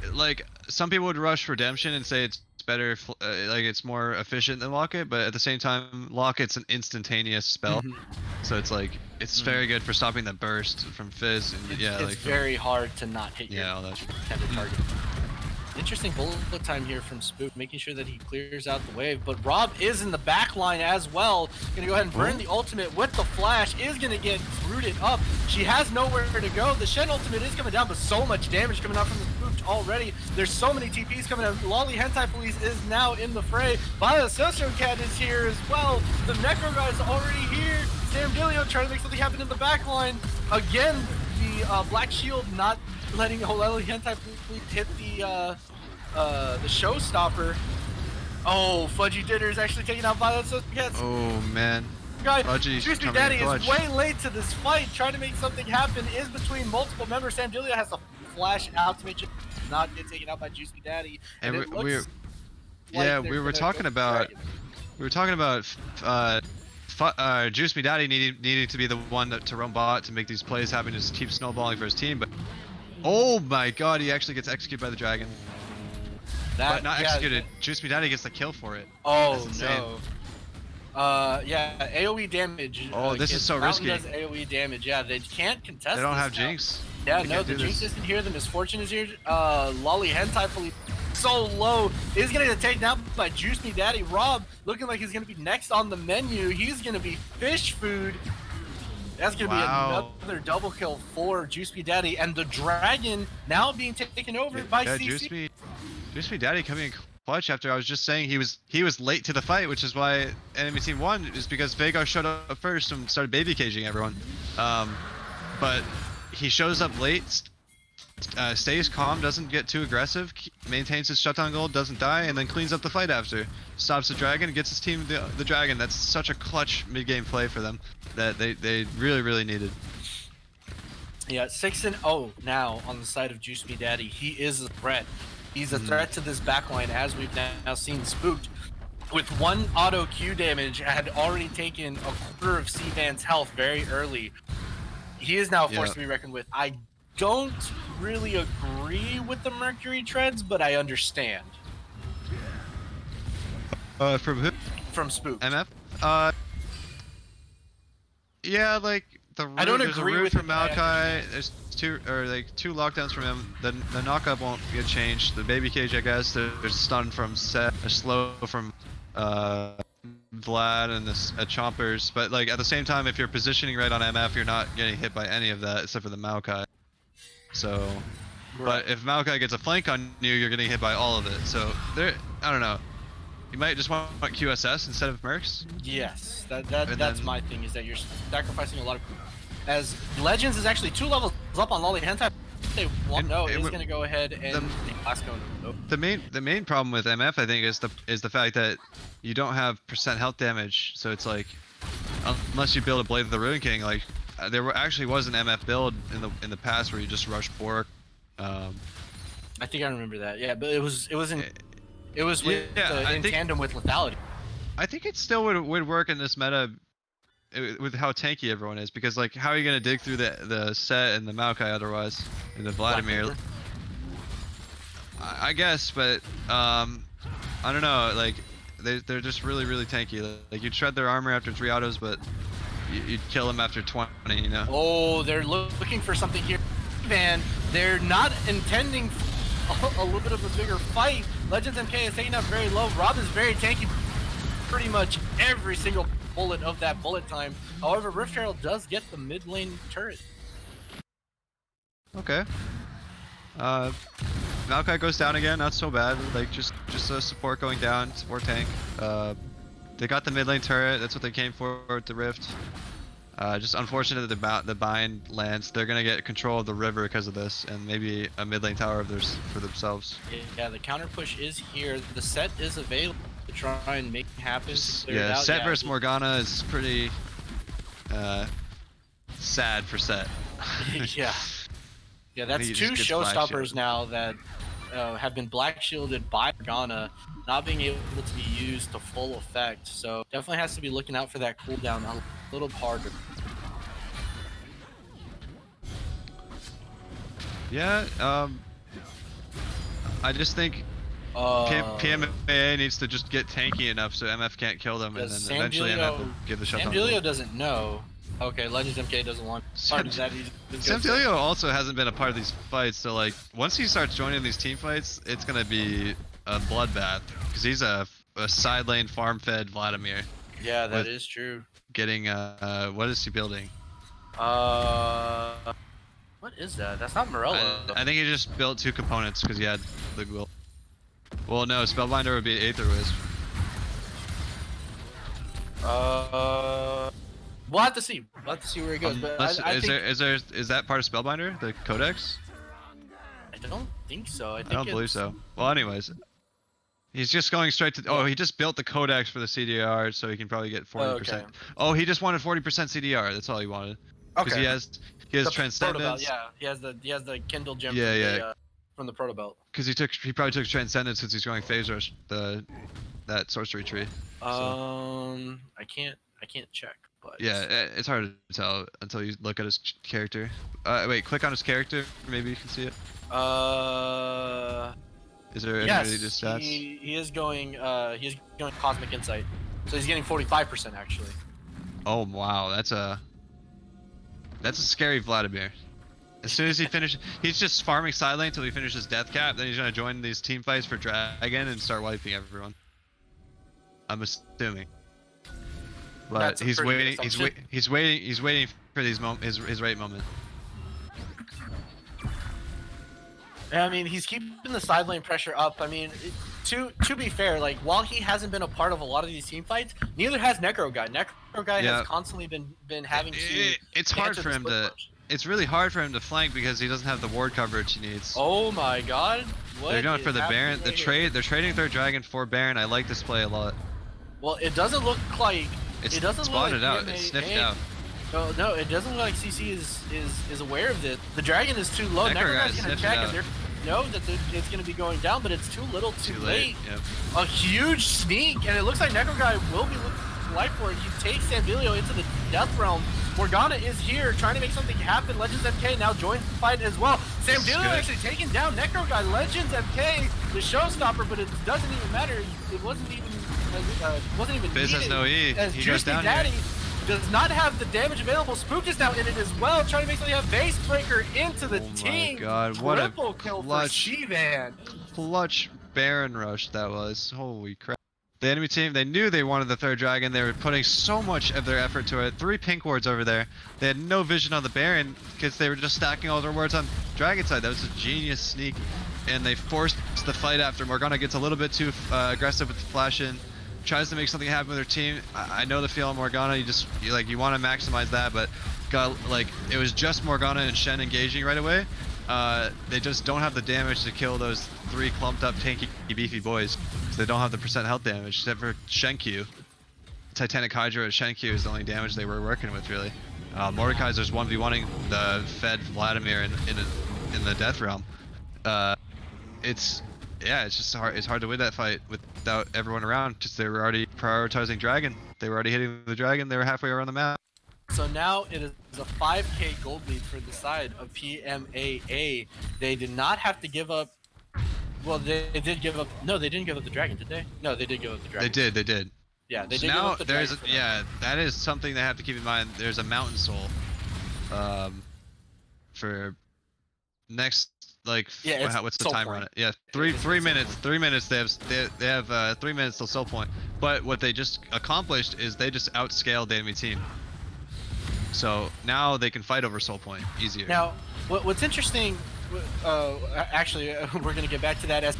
Yeah, like, some people would rush Redemption and say it's better, like it's more efficient than Locket, but at the same time, Locket's an instantaneous spell, so it's like it's very good for stopping the burst from Fizz. And it's very hard to not hit your intended target. Interesting bullet time here from Spook, making sure that he clears out the wave. But Rob is in the back line as well. Gonna go ahead and burn the ultimate with the flash. Is gonna get rooted up. She has nowhere to go. The Shen ultimate is coming down, but so much damage coming out from the Spook already. There's so many TPs coming out. Lolly Hentai Police is now in the fray. Violet Sociocat is here as well. The Necro guy is already here. Sam Dilio trying to make something happen in the back line. Again, the Black Shield not letting Lolly Hentai Police hit the showstopper. Oh, Fudgy Ditter is actually taking out Violet Sociocat. Oh man. Juice Me Daddy is way late to this fight, trying to make something happen. Is between multiple members. Sam Dilio has to flash out to make sure not get taken out by Juice Me Daddy. And we were talking about Juice Me Daddy needing to be the one to roam bot to make these plays happen, just keep snowballing for his team. But oh my god, he actually gets executed by the dragon. But not executed. Juice Me Daddy gets the kill for it. Oh no. Yeah, AoE damage. Oh, this is so Mountain risky. does AoE damage. Yeah, they can't contest. They don't this have now. Jinx. Yeah, They no, can't the do Jinx this. isn't here. The Misfortune is here. Lolly Hentai Police so low. Is gonna get taken out by Juice Me Daddy. Rob looking like he's gonna be next on the menu. He's gonna be fish food. That's gonna Wow. be another double kill for Juice Me Daddy, and the dragon now being taken over by Yeah, CC. Juice Me Daddy coming in clutch after I was just saying he was late to the fight, which is why enemy team won, is because Vagar showed up first and started baby caging everyone. But he shows up late, stays calm, doesn't get too aggressive, maintains his shutdown gold, doesn't die, and then cleans up the fight after. Stops the dragon, gets his team the dragon. That's such a clutch mid-game play for them that they really needed. Yeah, 6-0 now on the side of Juice Me Daddy. He is a threat. He's a threat to this backline, as we've now seen. Spooked with 1 auto Q damage, had already taken a quarter of C-Van's health very early. He is now forced to be reckoned with. I don't really agree with the Mercury treads, but I understand. From who? From Spooked. MF? Yeah, like the root, I don't there's agree a root with from it, but I Maokai. There's two lockdowns from him. The knockup won't get changed. The baby cage, I guess. There's stun from Set, a slow from Vlad, and a Chompers. But like at the same time, if you're positioning right on MF, you're not getting hit by any of that except for the Maokai. So, but if Maokai gets a flank on you, you're getting hit by all of it. So there, I don't know. You might just want QSS instead of Mercs. Yes, that's my thing, is that you're sacrificing a lot of. As Legends is actually 2 levels up on Lolly Hentai. They want is going to go ahead and the main problem with MF, I think, is the fact that you don't have percent health damage. So it's like, unless you build a Blade of the Ruin King, like actually was an MF build in the past where you just rush Bork. I think I remember that. Yeah, but it was in tandem with lethality. I think it still would work in this meta with how tanky everyone is, because like how are you gonna dig through the Set and the Maokai otherwise, and the Vladimir? I guess, but I don't know. Like they're just really tanky. Like you'd shred their armor after 3 autos, but you'd kill them after 20. You know? Oh, they're looking for something here, man. They're not intending a little bit of a bigger fight. Legends MK is taking up very low. Rob is very tanky. Pretty much every single bullet of that bullet time. However, Rift Herald does get the mid lane turret. Okay. Maokai goes down again, not so bad. Like just a support going down, support tank. They got the mid lane turret. That's what they came for with the Rift. Just unfortunate that the bind lands. They're gonna get control of the river because of this, and maybe a mid lane tower of theirs for themselves. Yeah, the counter push is here. The Set is available to try and make it happen. Yeah, Set versus Morgana is pretty sad for Set. Yeah, that's 2 showstoppers now that have been black shielded by Morgana, not being able to be used to full effect. So definitely has to be looking out for that cooldown a little harder. Yeah, I just think PMAA needs to just get tanky enough so MF can't kill them, and then eventually MF will give the shutdown. Samdelio doesn't know. Okay, Legends MK doesn't want part of that. Samdelio also hasn't been a part of these fights, so like once he starts joining these team fights, it's gonna be a bloodbath because he's a side lane farm fed Vladimir. Yeah, that is true. Getting what is he building? What is that? That's not Morello. I think he just built 2 components because he had the goal. Well, no, Spellbinder would be Aether Wisp. We'll have to see. We'll have to see where he goes. But I think... is that part of Spellbinder, the Codex? I don't think so. I don't believe so. Well, anyways, he's just going straight to. Oh, he just built the Codex for the CDR, so he can probably get 40%. Okay. Oh, he just wanted 40% CDR. That's all he wanted. Because he has Transcendence. Yeah, he has the Kindle gem. From the Proto Belt. Because he probably took Transcendence since he's going Phase Rush that sorcery tree. So. I can't check. But yeah, it's hard to tell until you look at his character. Wait, click on his character. Maybe you can see it. Is there any stats? He is going Cosmic Insight. So he's getting 45% actually. Oh wow, that's a scary Vladimir. As soon as he finishes, he's just farming side lane until he finishes death cap. Then he's gonna join these team fights for dragon and start wiping everyone. I'm assuming. But he's waiting. He's waiting for these his right moment. I mean, he's keeping the side lane pressure up. I mean, to be fair, like while he hasn't been a part of a lot of these team fights, neither has Necro Guy. Necro Guy has constantly been having to. It's hard for him to. It's really hard for him to flank because he doesn't have the ward coverage he needs. Oh my God! What they're going for the Baron. They're trading third dragon for Baron. I like this play a lot. Well, it doesn't look like it doesn't spotted look like out. It's sniffed out. No, it doesn't look like CC is aware of this. The dragon is too low. Necro Guy's gonna check and they know that it's gonna be going down, but it's too little, too late. Yep. A huge sneak, and it looks like Necro Guy will be looking for life for it. He takes Sambilio into the death realm. Morgana is here, trying to make something happen. Legends MK now joins the fight as well. Sambilio actually taking down Necro Guy. Legends MK, the showstopper, but it doesn't even matter. It wasn't even Biz has no E. As he Juicy Daddy does not have the damage available. Spook is now in it as well, trying to make something happen. Base breaker into the team. Oh my God, what a triple kill for Shivan. Clutch Baron rush that was. Holy crap. The enemy team, they knew they wanted the third dragon. They were putting so much of their effort to it. 3 pink wards over there. They had no vision on the Baron because they were just stacking all their wards on dragon side. That was a genius sneak. And they forced the fight after Morgana gets a little bit too aggressive with the flash in. Tries to make something happen with their team. I know the feel on Morgana. You want to maximize that, but it was just Morgana and Shen engaging right away. They just don't have the damage to kill those 3 clumped up tanky beefy boys. So they don't have the percent health damage except for Shenq. Titanic Hydra and Shenq is the only damage they were working with really. Mordekaiser's 1v1ing the fed Vladimir in the death realm. It's just hard. It's hard to win that fight without everyone around. Just they were already prioritizing dragon. They were already hitting the dragon. They were halfway around the map. So now it is a 5k gold lead for the side of PMAA. They did not have to give up. Well, they did give up. No, they didn't give up the dragon, did they? No, they did give up the dragon. They did. Yeah, they so did. Now give up the dragon that is something they have to keep in mind. There's a mountain soul, for next. What's the timer on it? Yeah, three minutes. 3 minutes. They have 3 minutes till soul point. But what they just accomplished is they just outscaled the enemy team. So now they can fight over soul point easier. Now, what's interesting, actually, we're gonna get back to that as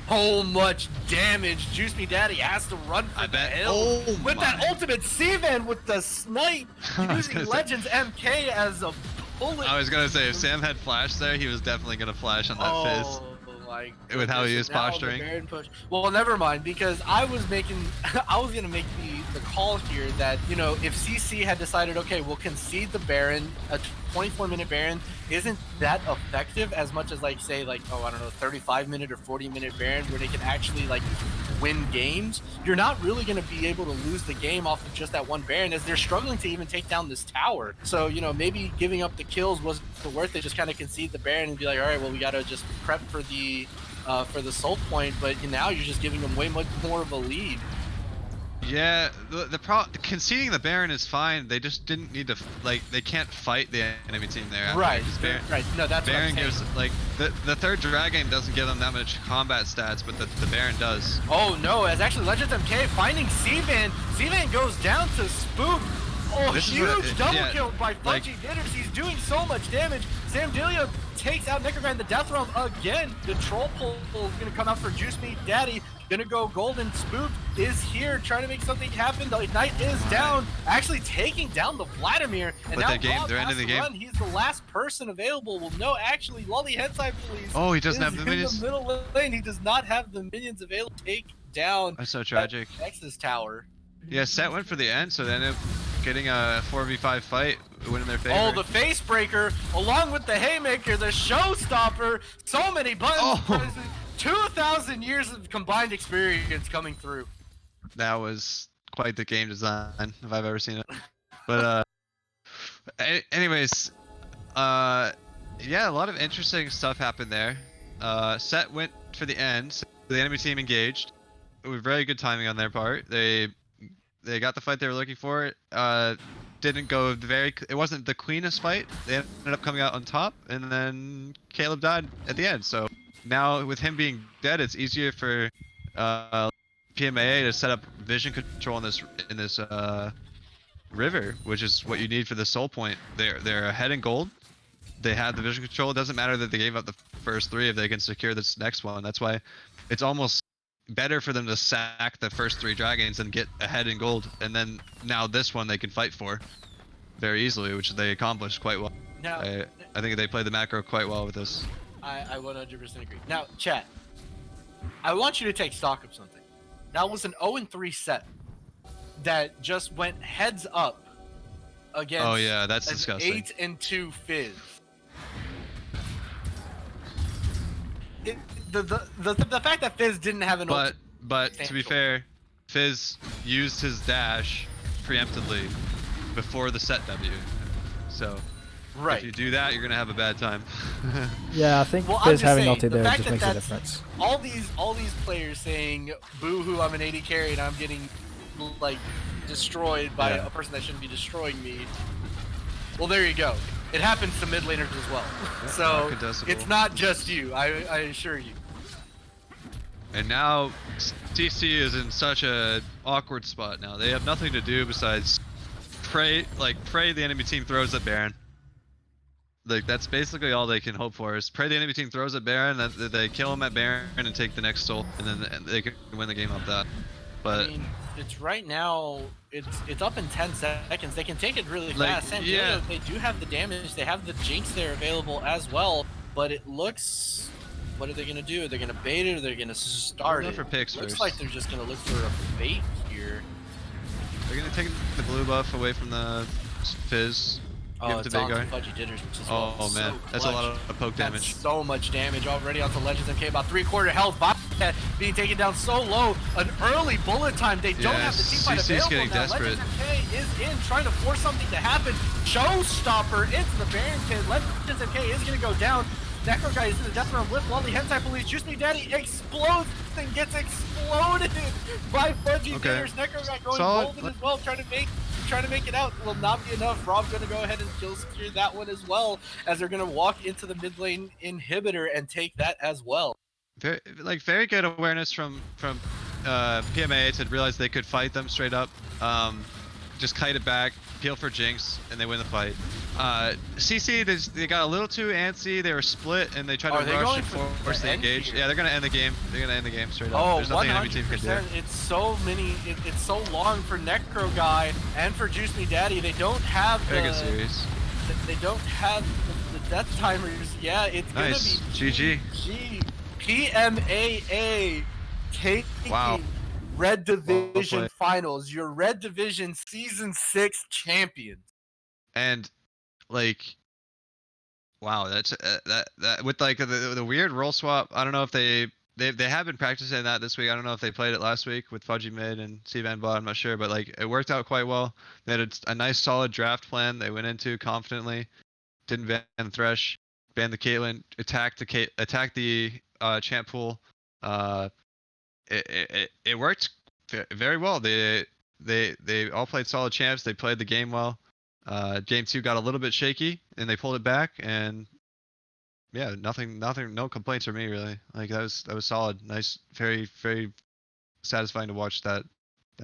so much damage. Juice Me Daddy has to run for the hill with that ultimate Sivan with the snipe, using Legends MK as a bullet. I was gonna say if Sam had flash there, he was definitely gonna flash on that fizz. With how he was posturing. Well, never mind, because I was gonna make the call here that, you know, if CC had decided, okay, we'll concede the Baron, a 24-minute Baron isn't that effective as much as say I don't know, 35-minute or 40-minute Baron where they can actually win games. You're not really gonna be able to lose the game off of just that one Baron, as they're struggling to even take down this tower. So, you know, maybe giving up the kills wasn't worth it. Just kind of concede the Baron and be like, all right, well, we gotta just prep for the soul point, but now you're just giving them way much more of a lead. Yeah, conceding the Baron is fine. They just didn't need to they can't fight the enemy team there. Right. No, that's Baron what I'm saying. gives the third dragon doesn't give them that much combat stats, but the Baron does. Oh no, as actually Legends MK finding Sivan. Sivan goes down to Spook. Oh, huge double kill by Fudgy Ditters. He's doing so much damage. Sambilio takes out Necro Guy in the death realm again. The troll pull is gonna come out for Juice Me Daddy. Gonna go golden. Spook is here trying to make something happen. The Ignite is down, actually taking down the Vladimir. And now they're ending the game. He's the last person available. Well, no, actually, Lolly Hensai Police. Oh, he doesn't have the minions. In the middle lane, he does not have the minions available. Take down. That's so tragic. Nexus tower. Yeah, Set went for the end, so they ended up getting a 4v5 fight, winning their favor. Oh, the face breaker, along with the haymaker, the showstopper. So many buttons. 2,000 years of combined experience coming through. That was quite the game design, if I've ever seen it. But anyways, yeah, a lot of interesting stuff happened there. Set went for the end, so the enemy team engaged. very good timing on their part. They got the fight they were looking for. Didn't go it wasn't the cleanest fight. They ended up coming out on top, and then Caleb died at the end. So now with him being dead, it's easier for PMAA to set up vision control in this river, which is what you need for the soul point. They're ahead in gold. They have the vision control. It doesn't matter that they gave up the first 3 if they can secure this next one. That's why it's almost better for them to sack the first 3 dragons and get ahead in gold, and then now this one they can fight for very easily, which they accomplished quite well. Now, I think they played the macro quite well with this. I 100% agree. Now, chat, I want you to take stock of something. That was an 0-3 set that just went heads up against oh yeah, that's an disgusting. 8-2 Fizz. The fact that Fizz didn't have an but to be fair, Fizz used his dash preemptively before the set W. So right. if you do that, you're gonna have a bad time. Yeah, I think Fizz having ulti there just makes a difference. All these players saying, "Boo-hoo, I'm an AD carry and I'm getting like destroyed by a person that shouldn't be destroying me." Well, there you go. It happens to mid laners as well. So it's not just you, I assure you. And now CC is in such a awkward spot now. They have nothing to do besides pray the enemy team throws at Baron. Like that's basically all they can hope for is pray the enemy team throws at Baron, that they kill him at Baron and take the next soul, and then they can win the game off that. But I mean, it's right now. It's up in 10 seconds. They can take it really fast. Yeah. They do have the damage. They have the Jinx there available as well. But it looks. What are they gonna do? They're gonna bait it, or they're gonna start it. For picks looks first. like they're just gonna look for a bait here. They're gonna take the blue buff away from the Fizz. Oh, it's on Fudgy Ditters, which is oh man, so that's a lot of poke damage. That's so much damage already onto Legends MK, about 3/4 health. Bobcat being taken down so low. An early bullet time. They don't have the teamfight available getting now. desperate. Legends MK is in, trying to force something to happen. Showstopper into the Baron pit. Legends MK is going to go down. Necro guy is in the death round with Lolly Hentai Police. Juice Me Daddy explodes and gets exploded by Fudgy Ditters. Necro guy going golden as well, trying to make it out. Will not be enough. Rob gonna go ahead and kill secure that one as well, as they're gonna walk into the mid lane inhibitor and take that as well. Very good awareness from PMAA to realize they could fight them straight up. Just kite it back, peel for Jinx, and they win the fight. CC, they got a little too antsy. They were split, and they tried to rush and force the engage. Yeah, they're gonna end the game. They're gonna end the game straight up. Oh, there's nothing enemy team can do. It's so many. It's so long for Necro guy and for Juice Me Daddy. They don't have very good series. They don't have the death timers. Yeah, it's nice. Gonna be GG. PMAA taking Red Division Finals. Your Red Division Season 6 champions. And wow, that's that with the weird role swap. I don't know if they have been practicing that this week. I don't know if they played it last week with Fudgy mid and C-Van bot. I'm not sure, but it worked out quite well. They had a nice solid draft plan they went into confidently. Didn't ban Thresh, ban the Caitlyn, attack the champ pool. It worked very well. They all played solid champs. They played the game well. Game 2 got a little bit shaky, and they pulled it back. And yeah, no complaints from me really. That was solid. Nice, very very satisfying to watch that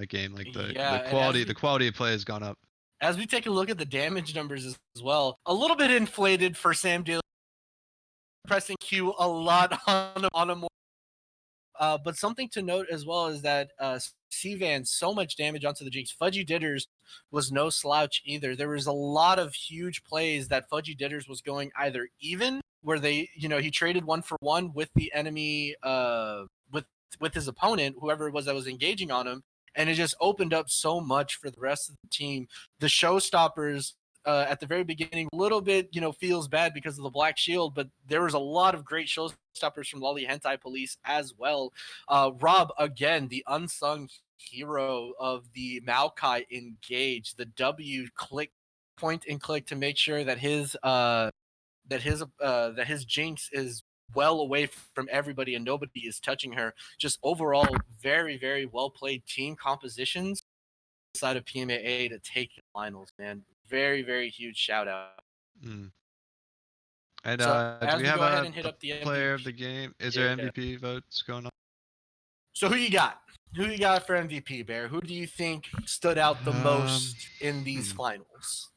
game. The quality of play has gone up. As we take a look at the damage numbers as well, a little bit inflated for Sam Daly, pressing Q a lot on a more. But something to note as well is that C-Van, so much damage onto the Jinx. Fudgy Ditters was no slouch either. There was a lot of huge plays that Fudgy Ditters was going either even, where he traded 1-for-1 with the enemy, with his opponent, whoever it was that was engaging on him, and it just opened up so much for the rest of the team. The showstoppers at the very beginning, a little bit, feels bad because of the Black Shield, but there was a lot of great showstoppers from Lolly Hentai Police as well. Rob, again, the unsung hero of the Maokai engage, the W click, point and click to make sure that his Jinx is well away from everybody and nobody is touching her. Just overall, very, very well played team compositions side of PMAA to take the finals, man. Very, very huge shout out. Mm. And So do as we we have go ahead and hit up the player MVP, of the game? Is there MVP votes going on? So who you got? Who you got for MVP, Bear? Who do you think stood out the most in these finals?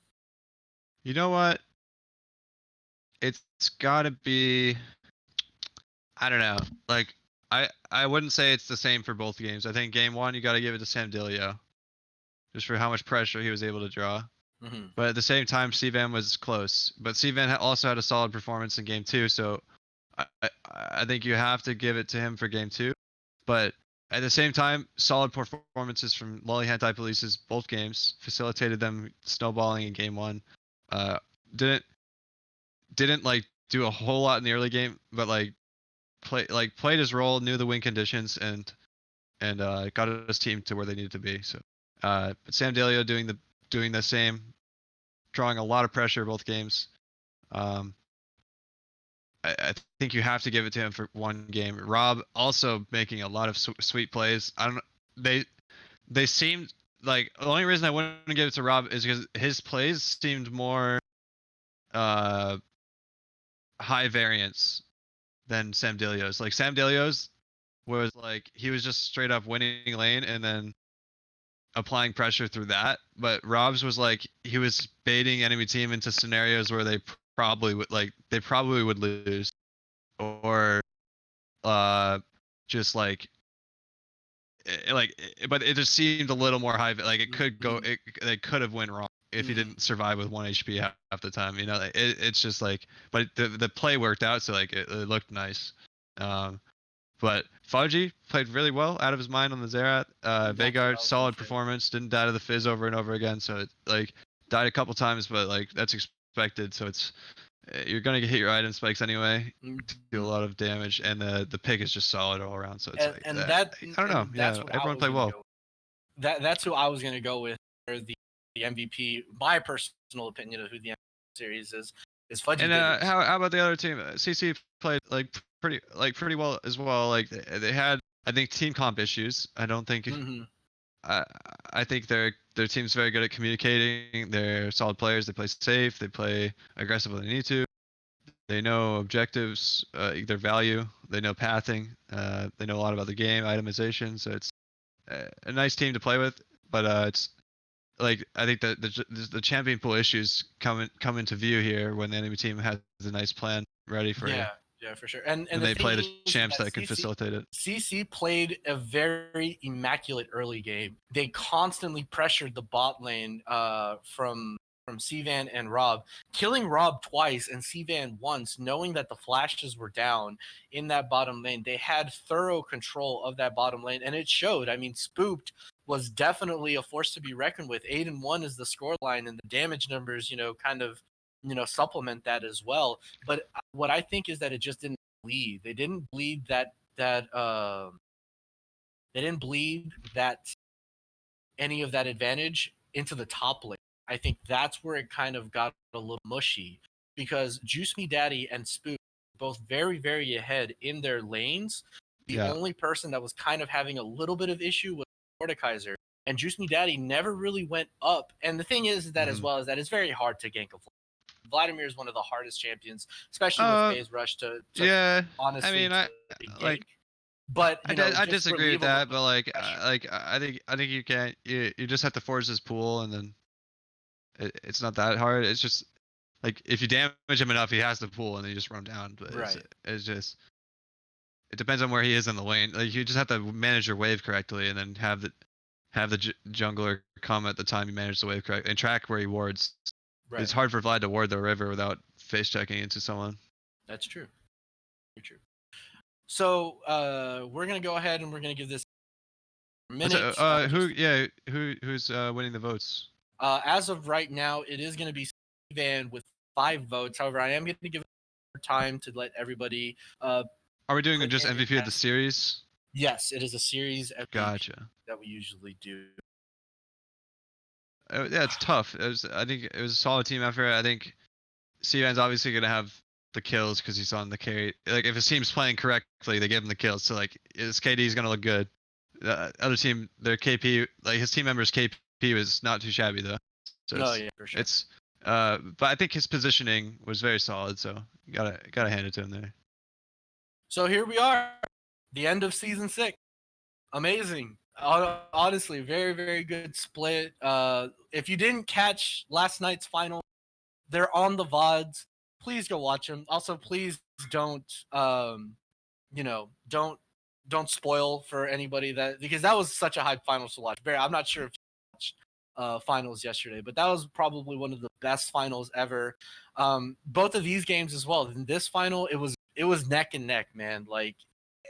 You know what? It's gotta be. I don't know. Like I wouldn't say it's the same for both games. I think game one you gotta give it to Sam Dilio, just for how much pressure he was able to draw. Mm-hmm. But at the same time, CVAN was close. But CVAN also had a solid performance in game two, so I think you have to give it to him for game two. But at the same time, solid performances from Lolly Hentai Police's both games facilitated them snowballing in game one. Uh, didn't like do a whole lot in the early game, but played his role, knew the win conditions, and got his team to where they needed to be. So, but Sam Dalio doing the same, drawing a lot of pressure both games. I think you have to give it to him for one game. Rob also making a lot of sweet plays. I don't. They seemed like the only reason I wouldn't give it to Rob is because his plays seemed more high variance than Sam Delio's. Like Sam Delio's was like he was just straight up winning lane and then applying pressure through that. But Rob's was like he was baiting enemy team into scenarios where they probably would lose, or just but it just seemed a little more high. Like it could go, they could have went wrong if he didn't survive with 1 HP half the time. You know, it's just like, but the play worked out, so like it looked nice. But Fauji played really well, out of his mind on the Zerat. Veigar, solid performance, didn't die to the Fizz over and over again, so it like died a couple times, but like that's expected. So it's you're gonna hit your item spikes anyway, do a lot of damage, and the pick is just solid all around. So it's I don't know. Yeah, everyone played well. That's who I was gonna go with for the MVP. My personal opinion of who the MVP series is Fudgy. And how about the other team? CC played pretty well as well. Like they had, I think, team comp issues. I don't think. I think their team's very good at communicating. They're solid players. They play safe. They play aggressive when they need to. They know objectives, their value. They know pathing. They know a lot about the game, itemization. So it's a nice team to play with. But it's like I think that the champion pool issues come into view here when the enemy team has a nice plan ready for you. Yeah, for sure. And they play the champs that can facilitate it. CC played a very immaculate early game. They constantly pressured the bot lane from CVAN and Rob, killing Rob twice and CVAN once, knowing that the flashes were down in that bottom lane. They had thorough control of that bottom lane, and it showed. I mean, Spooked was definitely a force to be reckoned with. 8-1 is the scoreline, and the damage numbers, kind of supplement that as well. But what I think is that it just didn't bleed. They didn't bleed that they didn't bleed that any of that advantage into the top lane. I think that's where it kind of got a little mushy, because Juice Me Daddy and Spook both very, very ahead in their lanes. The only person that was kind of having a little bit of issue was Mordekaiser, and Juice Me Daddy never really went up. And the thing is that as well is that it's very hard to gank a Vladimir is one of the hardest champions, especially with phase rush to honestly. I mean, I but I disagree with that, but I think you can't. You just have to force his pool, and then it's not that hard. It's just like if you damage him enough, he has to pull, and then you just run down. But it's just it depends on where he is in the lane. Like you just have to manage your wave correctly, and then have the jungler come at the time you manage the wave correctly, and track where he wards. Right. It's hard for Vlad to ward the river without face checking into someone. That's true. Very true. So we're gonna go ahead and we're gonna give this a minute. Who's winning the votes? As of right now, it is gonna be Van with 5 votes. However, I am gonna give it time to let everybody. Are we doing just MVP of the series? Yes, it is a series. Gotcha. That we usually do. Yeah, it's tough. I think it was a solid team effort. I think CVAN's obviously going to have the kills because he's on the carry. Like if his team's playing correctly, they give him the kills. So like his KD is gonna look good. The other team, their KP, like his team member's KP was not too shabby though. So yeah, for sure. It's but I think his positioning was very solid. So you gotta hand it to him there. So here we are, the end of season 6. Amazing. Honestly, very, very good split. If you didn't catch last night's final, they're on the VODs. Please go watch them. Also, please don't, don't spoil for anybody because that was such a hype finals to watch. Barry, I'm not sure if you watched finals yesterday, but that was probably one of the best finals ever. Both of these games as well. In this final, it was neck and neck, man. Like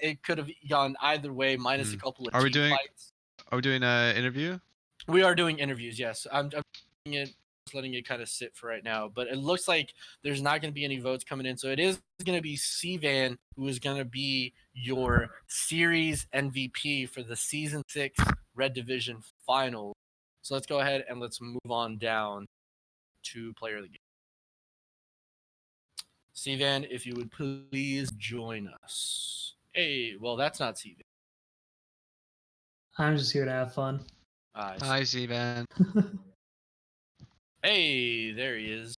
it could have gone either way, minus a couple of team fights. Are we doing an interview? We are doing interviews, yes. I'm doing it, just letting it kind of sit for right now. But it looks like there's not going to be any votes coming in. So it is going to be C-Van who is going to be your series MVP for the Season 6 Red Division Final. So let's go ahead and let's move on down to Player of the Game. C-Van, if you would please join us. Hey, well, that's not C-Van. I'm just here to have fun. Hi, Z-Man. Hey, there he is.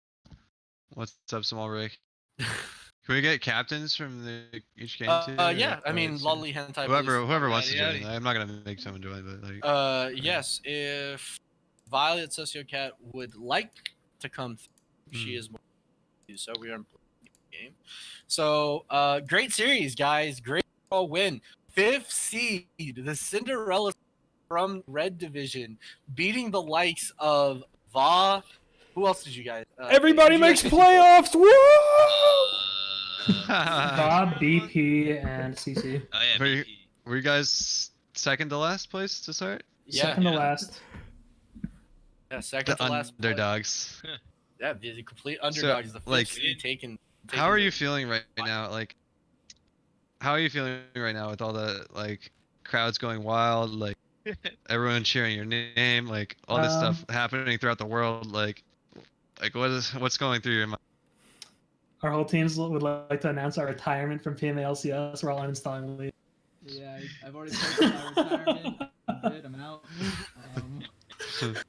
What's up, Small Rick? Can we get captains from each game too? Yeah, I mean, Lolly Hentai. Whoever wants to join. I'm not gonna make someone join, but like. Yes, if Violet Sociocat would like to come, she is more. So we are in the game. So, great series, guys. Great win. 5th seed, the Cinderella from Red Division, beating the likes of Va. Who else did you guys? Everybody makes playoffs. Woo! Va, BP, and CC. Oh yeah. Were you guys second to last place to start? Yeah, second to last. Yeah, second the to last. Underdogs. Yeah, the complete underdogs. So, the like, taken. How are you feeling right now? Like, how are you feeling right now with all the like crowds going wild, like everyone cheering your name, like all this stuff happening throughout the world, like what's going through your mind? Our whole teams would like to announce our retirement from PMAA LCS. We're all uninstalling the league. Yeah, I've already taken my retirement. I'm out. I don't know.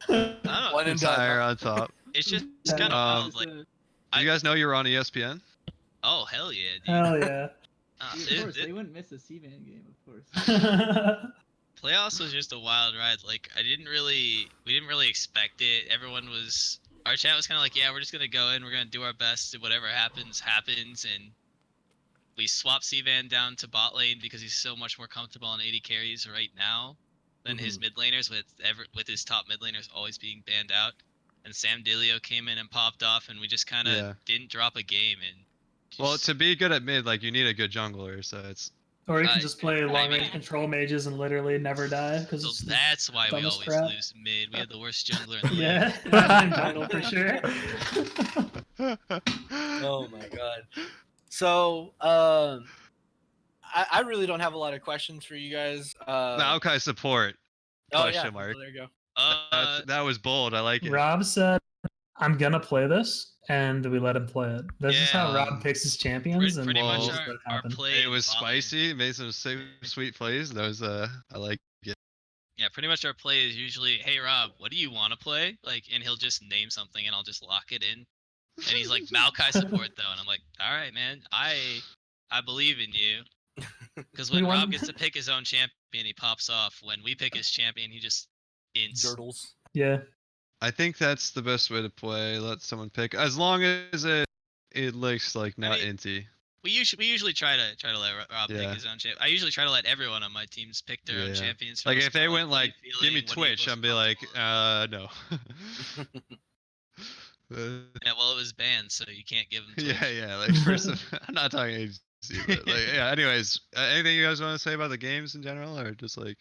Retire on top. It's just kind of like. Do you guys know you were on ESPN? Oh hell yeah, dude. Hell yeah. Of course, they wouldn't miss a C-Van game, of course. Playoffs was just a wild ride. Like we didn't really expect it. Our chat was kind of like, yeah, we're just gonna go in, we're gonna do our best, and whatever happens, and we swapped C-Van down to bot lane because he's so much more comfortable on 80 carries right now than his mid laners, with his top mid laners always being banned out. And Sam Dilio came in and popped off, and we just kind of didn't drop a game. And well, to be good at mid, like you need a good jungler, so it's. Or you can just play long-range control mages and literally never die. So that's why we always lose mid. We have the worst jungler in the league. Yeah, jungle for sure. Oh my god. So, I really don't have a lot of questions for you guys. Maokai support. Question mark. There you go. That was bold. I like it. Rob said, "I'm gonna play this," and we let him play it. That's just how Rob picks his champions. Pretty and much our play. It was spicy. Made some sweet plays. That was I like it. Yeah, pretty much our play is usually, "Hey Rob, what do you want to play?" Like, and he'll just name something, and I'll just lock it in. And he's like, "Maokai support though," and I'm like, "All right, man, I believe in you." Because when Rob gets to pick his own champion, he pops off. When we pick his champion, he just Dirtles. Yeah. I think that's the best way to play. Let someone pick, as long as it looks like not inty. We usually try to let Rob pick his own champion. I usually try to let everyone on my teams pick their own champions. Like if they went like, "Give me Twitch," I'd be like, no. Yeah, well, it was banned, so you can't give them Twitch. Yeah. Like first, I'm not talking agency, but like, yeah. Anyways, anything you guys want to say about the games in general, or just like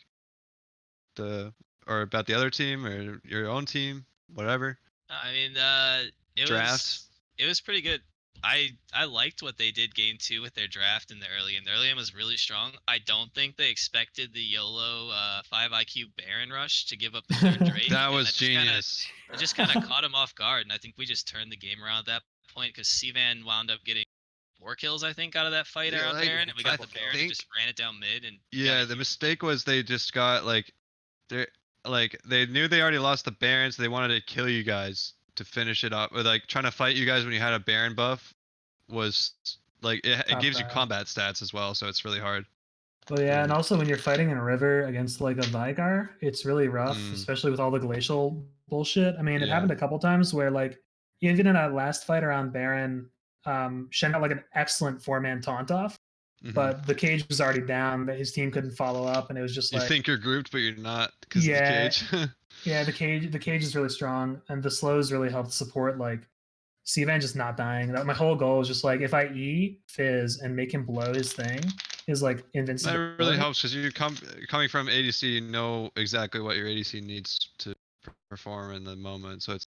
or about the other team or your own team, whatever? I mean, draft. It was pretty good. I liked what they did game 2 with their draft in the early game. The early game was really strong. I don't think they expected the YOLO 5 IQ Baron rush to give up the third Drake. That was genius. It just kind of caught him off guard, and I think we just turned the game around at that point because C-Van wound up getting 4 kills, I think, out of that fight Yeah, around like, Baron, and we got the I Baron and just ran it down mid. And Yeah, the mistake was they just got like, they knew they already lost the Baron, so they wanted to kill you guys to finish it up. Or like trying to fight you guys when you had a Baron buff was like it gives you combat stats as well, so it's really hard. Well, yeah, and also when you're fighting in a river against like a Vigar, it's really rough, especially with all the glacial bullshit. I mean, it happened a couple times where like even in that last fight around Baron, Shen got like an excellent 4-man taunt off, but the cage was already down. That his team couldn't follow up, and it was just You like think you're grouped, but you're not because of the cage. yeah, the cage is really strong, and the slows really helped support like Sivan just not dying. My whole goal is just like if I E Fizz and make him blow his thing, is like invincible. That really helps because you're coming from ADC, you know exactly what your ADC needs to perform in the moment. So it's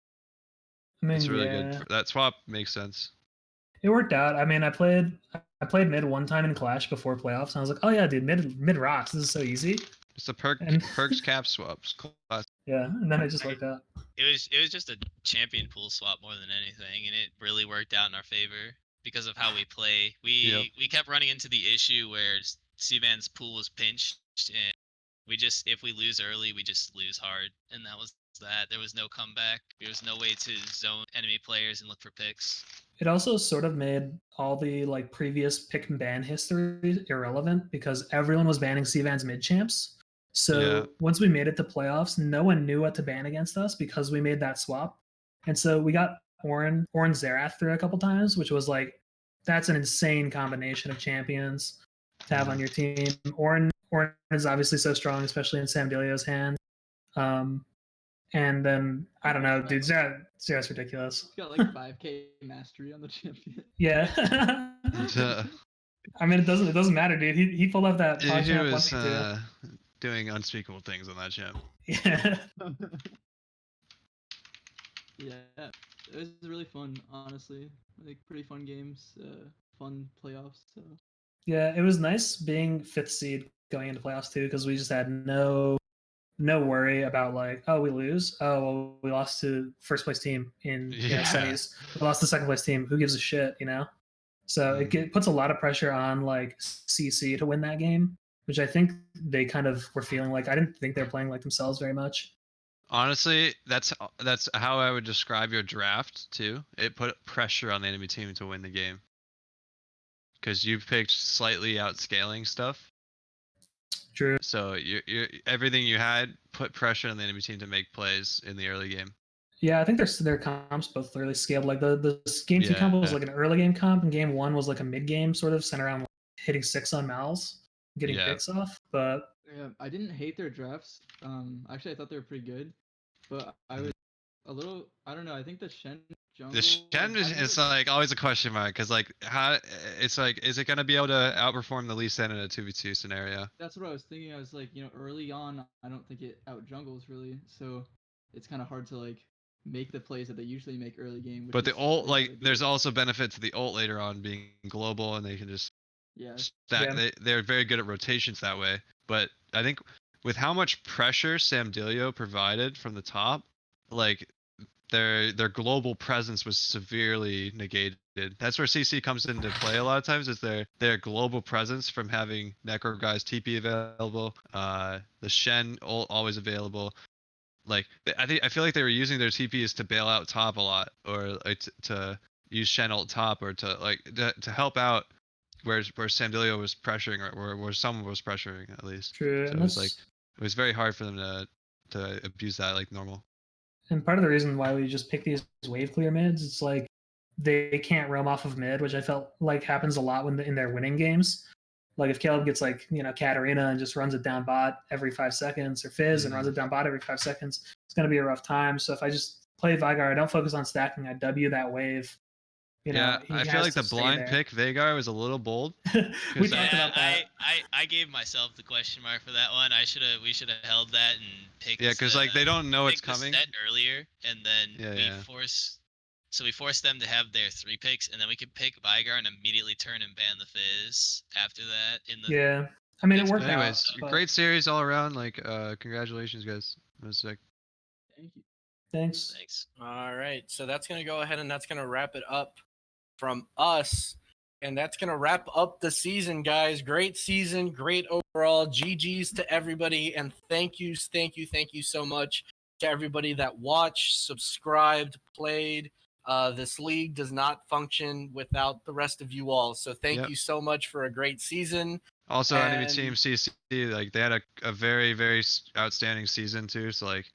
really good. That swap makes sense. It worked out. I mean, I played mid one time in Clash before playoffs, and I was like, oh yeah, dude, mid rocks. This is so easy. It's a perks cap swaps. Yeah, and then it just worked out. It was just a champion pool swap more than anything, and it really worked out in our favor because of how we play. We kept running into the issue where Sivan's pool was pinched, and if we lose early, we just lose hard, and that was that. There was no comeback. There was no way to zone enemy players and look for picks. It also sort of made all the like previous pick and ban history irrelevant because everyone was banning Sivan's mid champs. So once we made it to playoffs, no one knew what to ban against us because we made that swap. And so we got Orin Xerath through a couple times, which was like, that's an insane combination of champions to have on your team. Orin is obviously so strong, especially in Sam Delio's hand. And then, I don't know, dude, Xerath's ridiculous. He's got like 5k mastery on the champion. Yeah. I mean, it doesn't matter, dude. He pulled off that. He was doing unspeakable things on that champ. Yeah. Yeah, it was really fun, honestly. Like pretty fun games, fun playoffs. So. Yeah, it was nice being 5th seed going into playoffs too, because we just had no worry about like, oh, we lose. Oh, well, we lost to first place team in semis. We lost to second place team. Who gives a shit, you know? So it puts a lot of pressure on like CC to win that game, which I think they kind of were feeling like. I didn't think they were playing like themselves very much. Honestly, that's how I would describe your draft too. It put pressure on the enemy team to win the game because you picked slightly outscaling stuff. True. So you everything you had put pressure on the enemy team to make plays in the early game. Yeah, I think their comps both really scaled. Like the game 2 comp was like an early game comp, and game 1 was like a mid game sort of centered around hitting 6 on Mal's, getting picks off. But yeah, I didn't hate their drafts. Actually, I thought they were pretty good, but I was a little. I don't know. I think the Shen jungle. The Shen is like always a question mark because like how it's like is it gonna be able to outperform the Lee Sin in a 2v2 scenario? That's what I was thinking. I was like, early on, I don't think it out jungles really, so it's kind of hard to like make the plays that they usually make early game. But the ult, like, there's also benefit to the ult later on being global, and they can just stack. They're very good at rotations that way. But I think with how much pressure Sam Delio provided from the top, like their global presence was severely negated. That's where CC comes into play a lot of times. Is their global presence from having Necro guys TP available, the Shen ult always available. Like I feel like they were using their TPs to bail out top a lot, or like to use Shen ult top, or to help out where Sam Delio was pressuring, or where someone was pressuring at least. True. So it was very hard for them to abuse that like normal. And part of the reason why we just pick these wave clear mids, it's like they can't roam off of mid, which I felt like happens a lot in their winning games. Like if Caleb gets like, Katarina and just runs it down bot every 5 seconds, or Fizz and runs it down bot every 5 seconds, it's going to be a rough time. So if I just play Vigar, I don't focus on stacking, I W that wave. I feel like the blind pick Veigar was a little bold. We talked about that. I gave myself the question mark for that one. We should have held that and picked. Yeah, because like they don't know it's coming. The set earlier, and then we forced them to have their 3 picks, and then we could pick Vigar and immediately turn and ban the Fizz after that. I mean, it worked Anyways, out. Great series all around. Like, congratulations, guys. It was sick. Thank you. Thanks. All right, so that's gonna go ahead and that's gonna wrap it up from us. And that's going to wrap up the season, guys. Great season, great overall. GG's to everybody. And thank you so much to everybody that watched, subscribed, played. This league does not function without the rest of you all. So thank you so much for a great season. Also, enemy team CC, like they had a very, very outstanding season too. So like,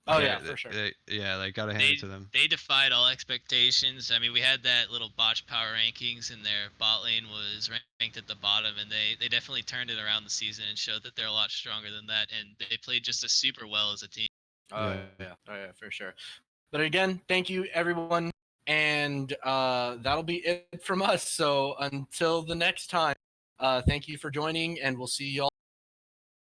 for sure. Like gotta hand it to them. They defied all expectations. I mean, we had that little botch power rankings, and their bot lane was ranked at the bottom, and they definitely turned it around the season and showed that they're a lot stronger than that, and they played just as super well as a team. Oh yeah, for sure. But again, thank you everyone, and that'll be it from us. So until the next time, thank you for joining, and we'll see you all.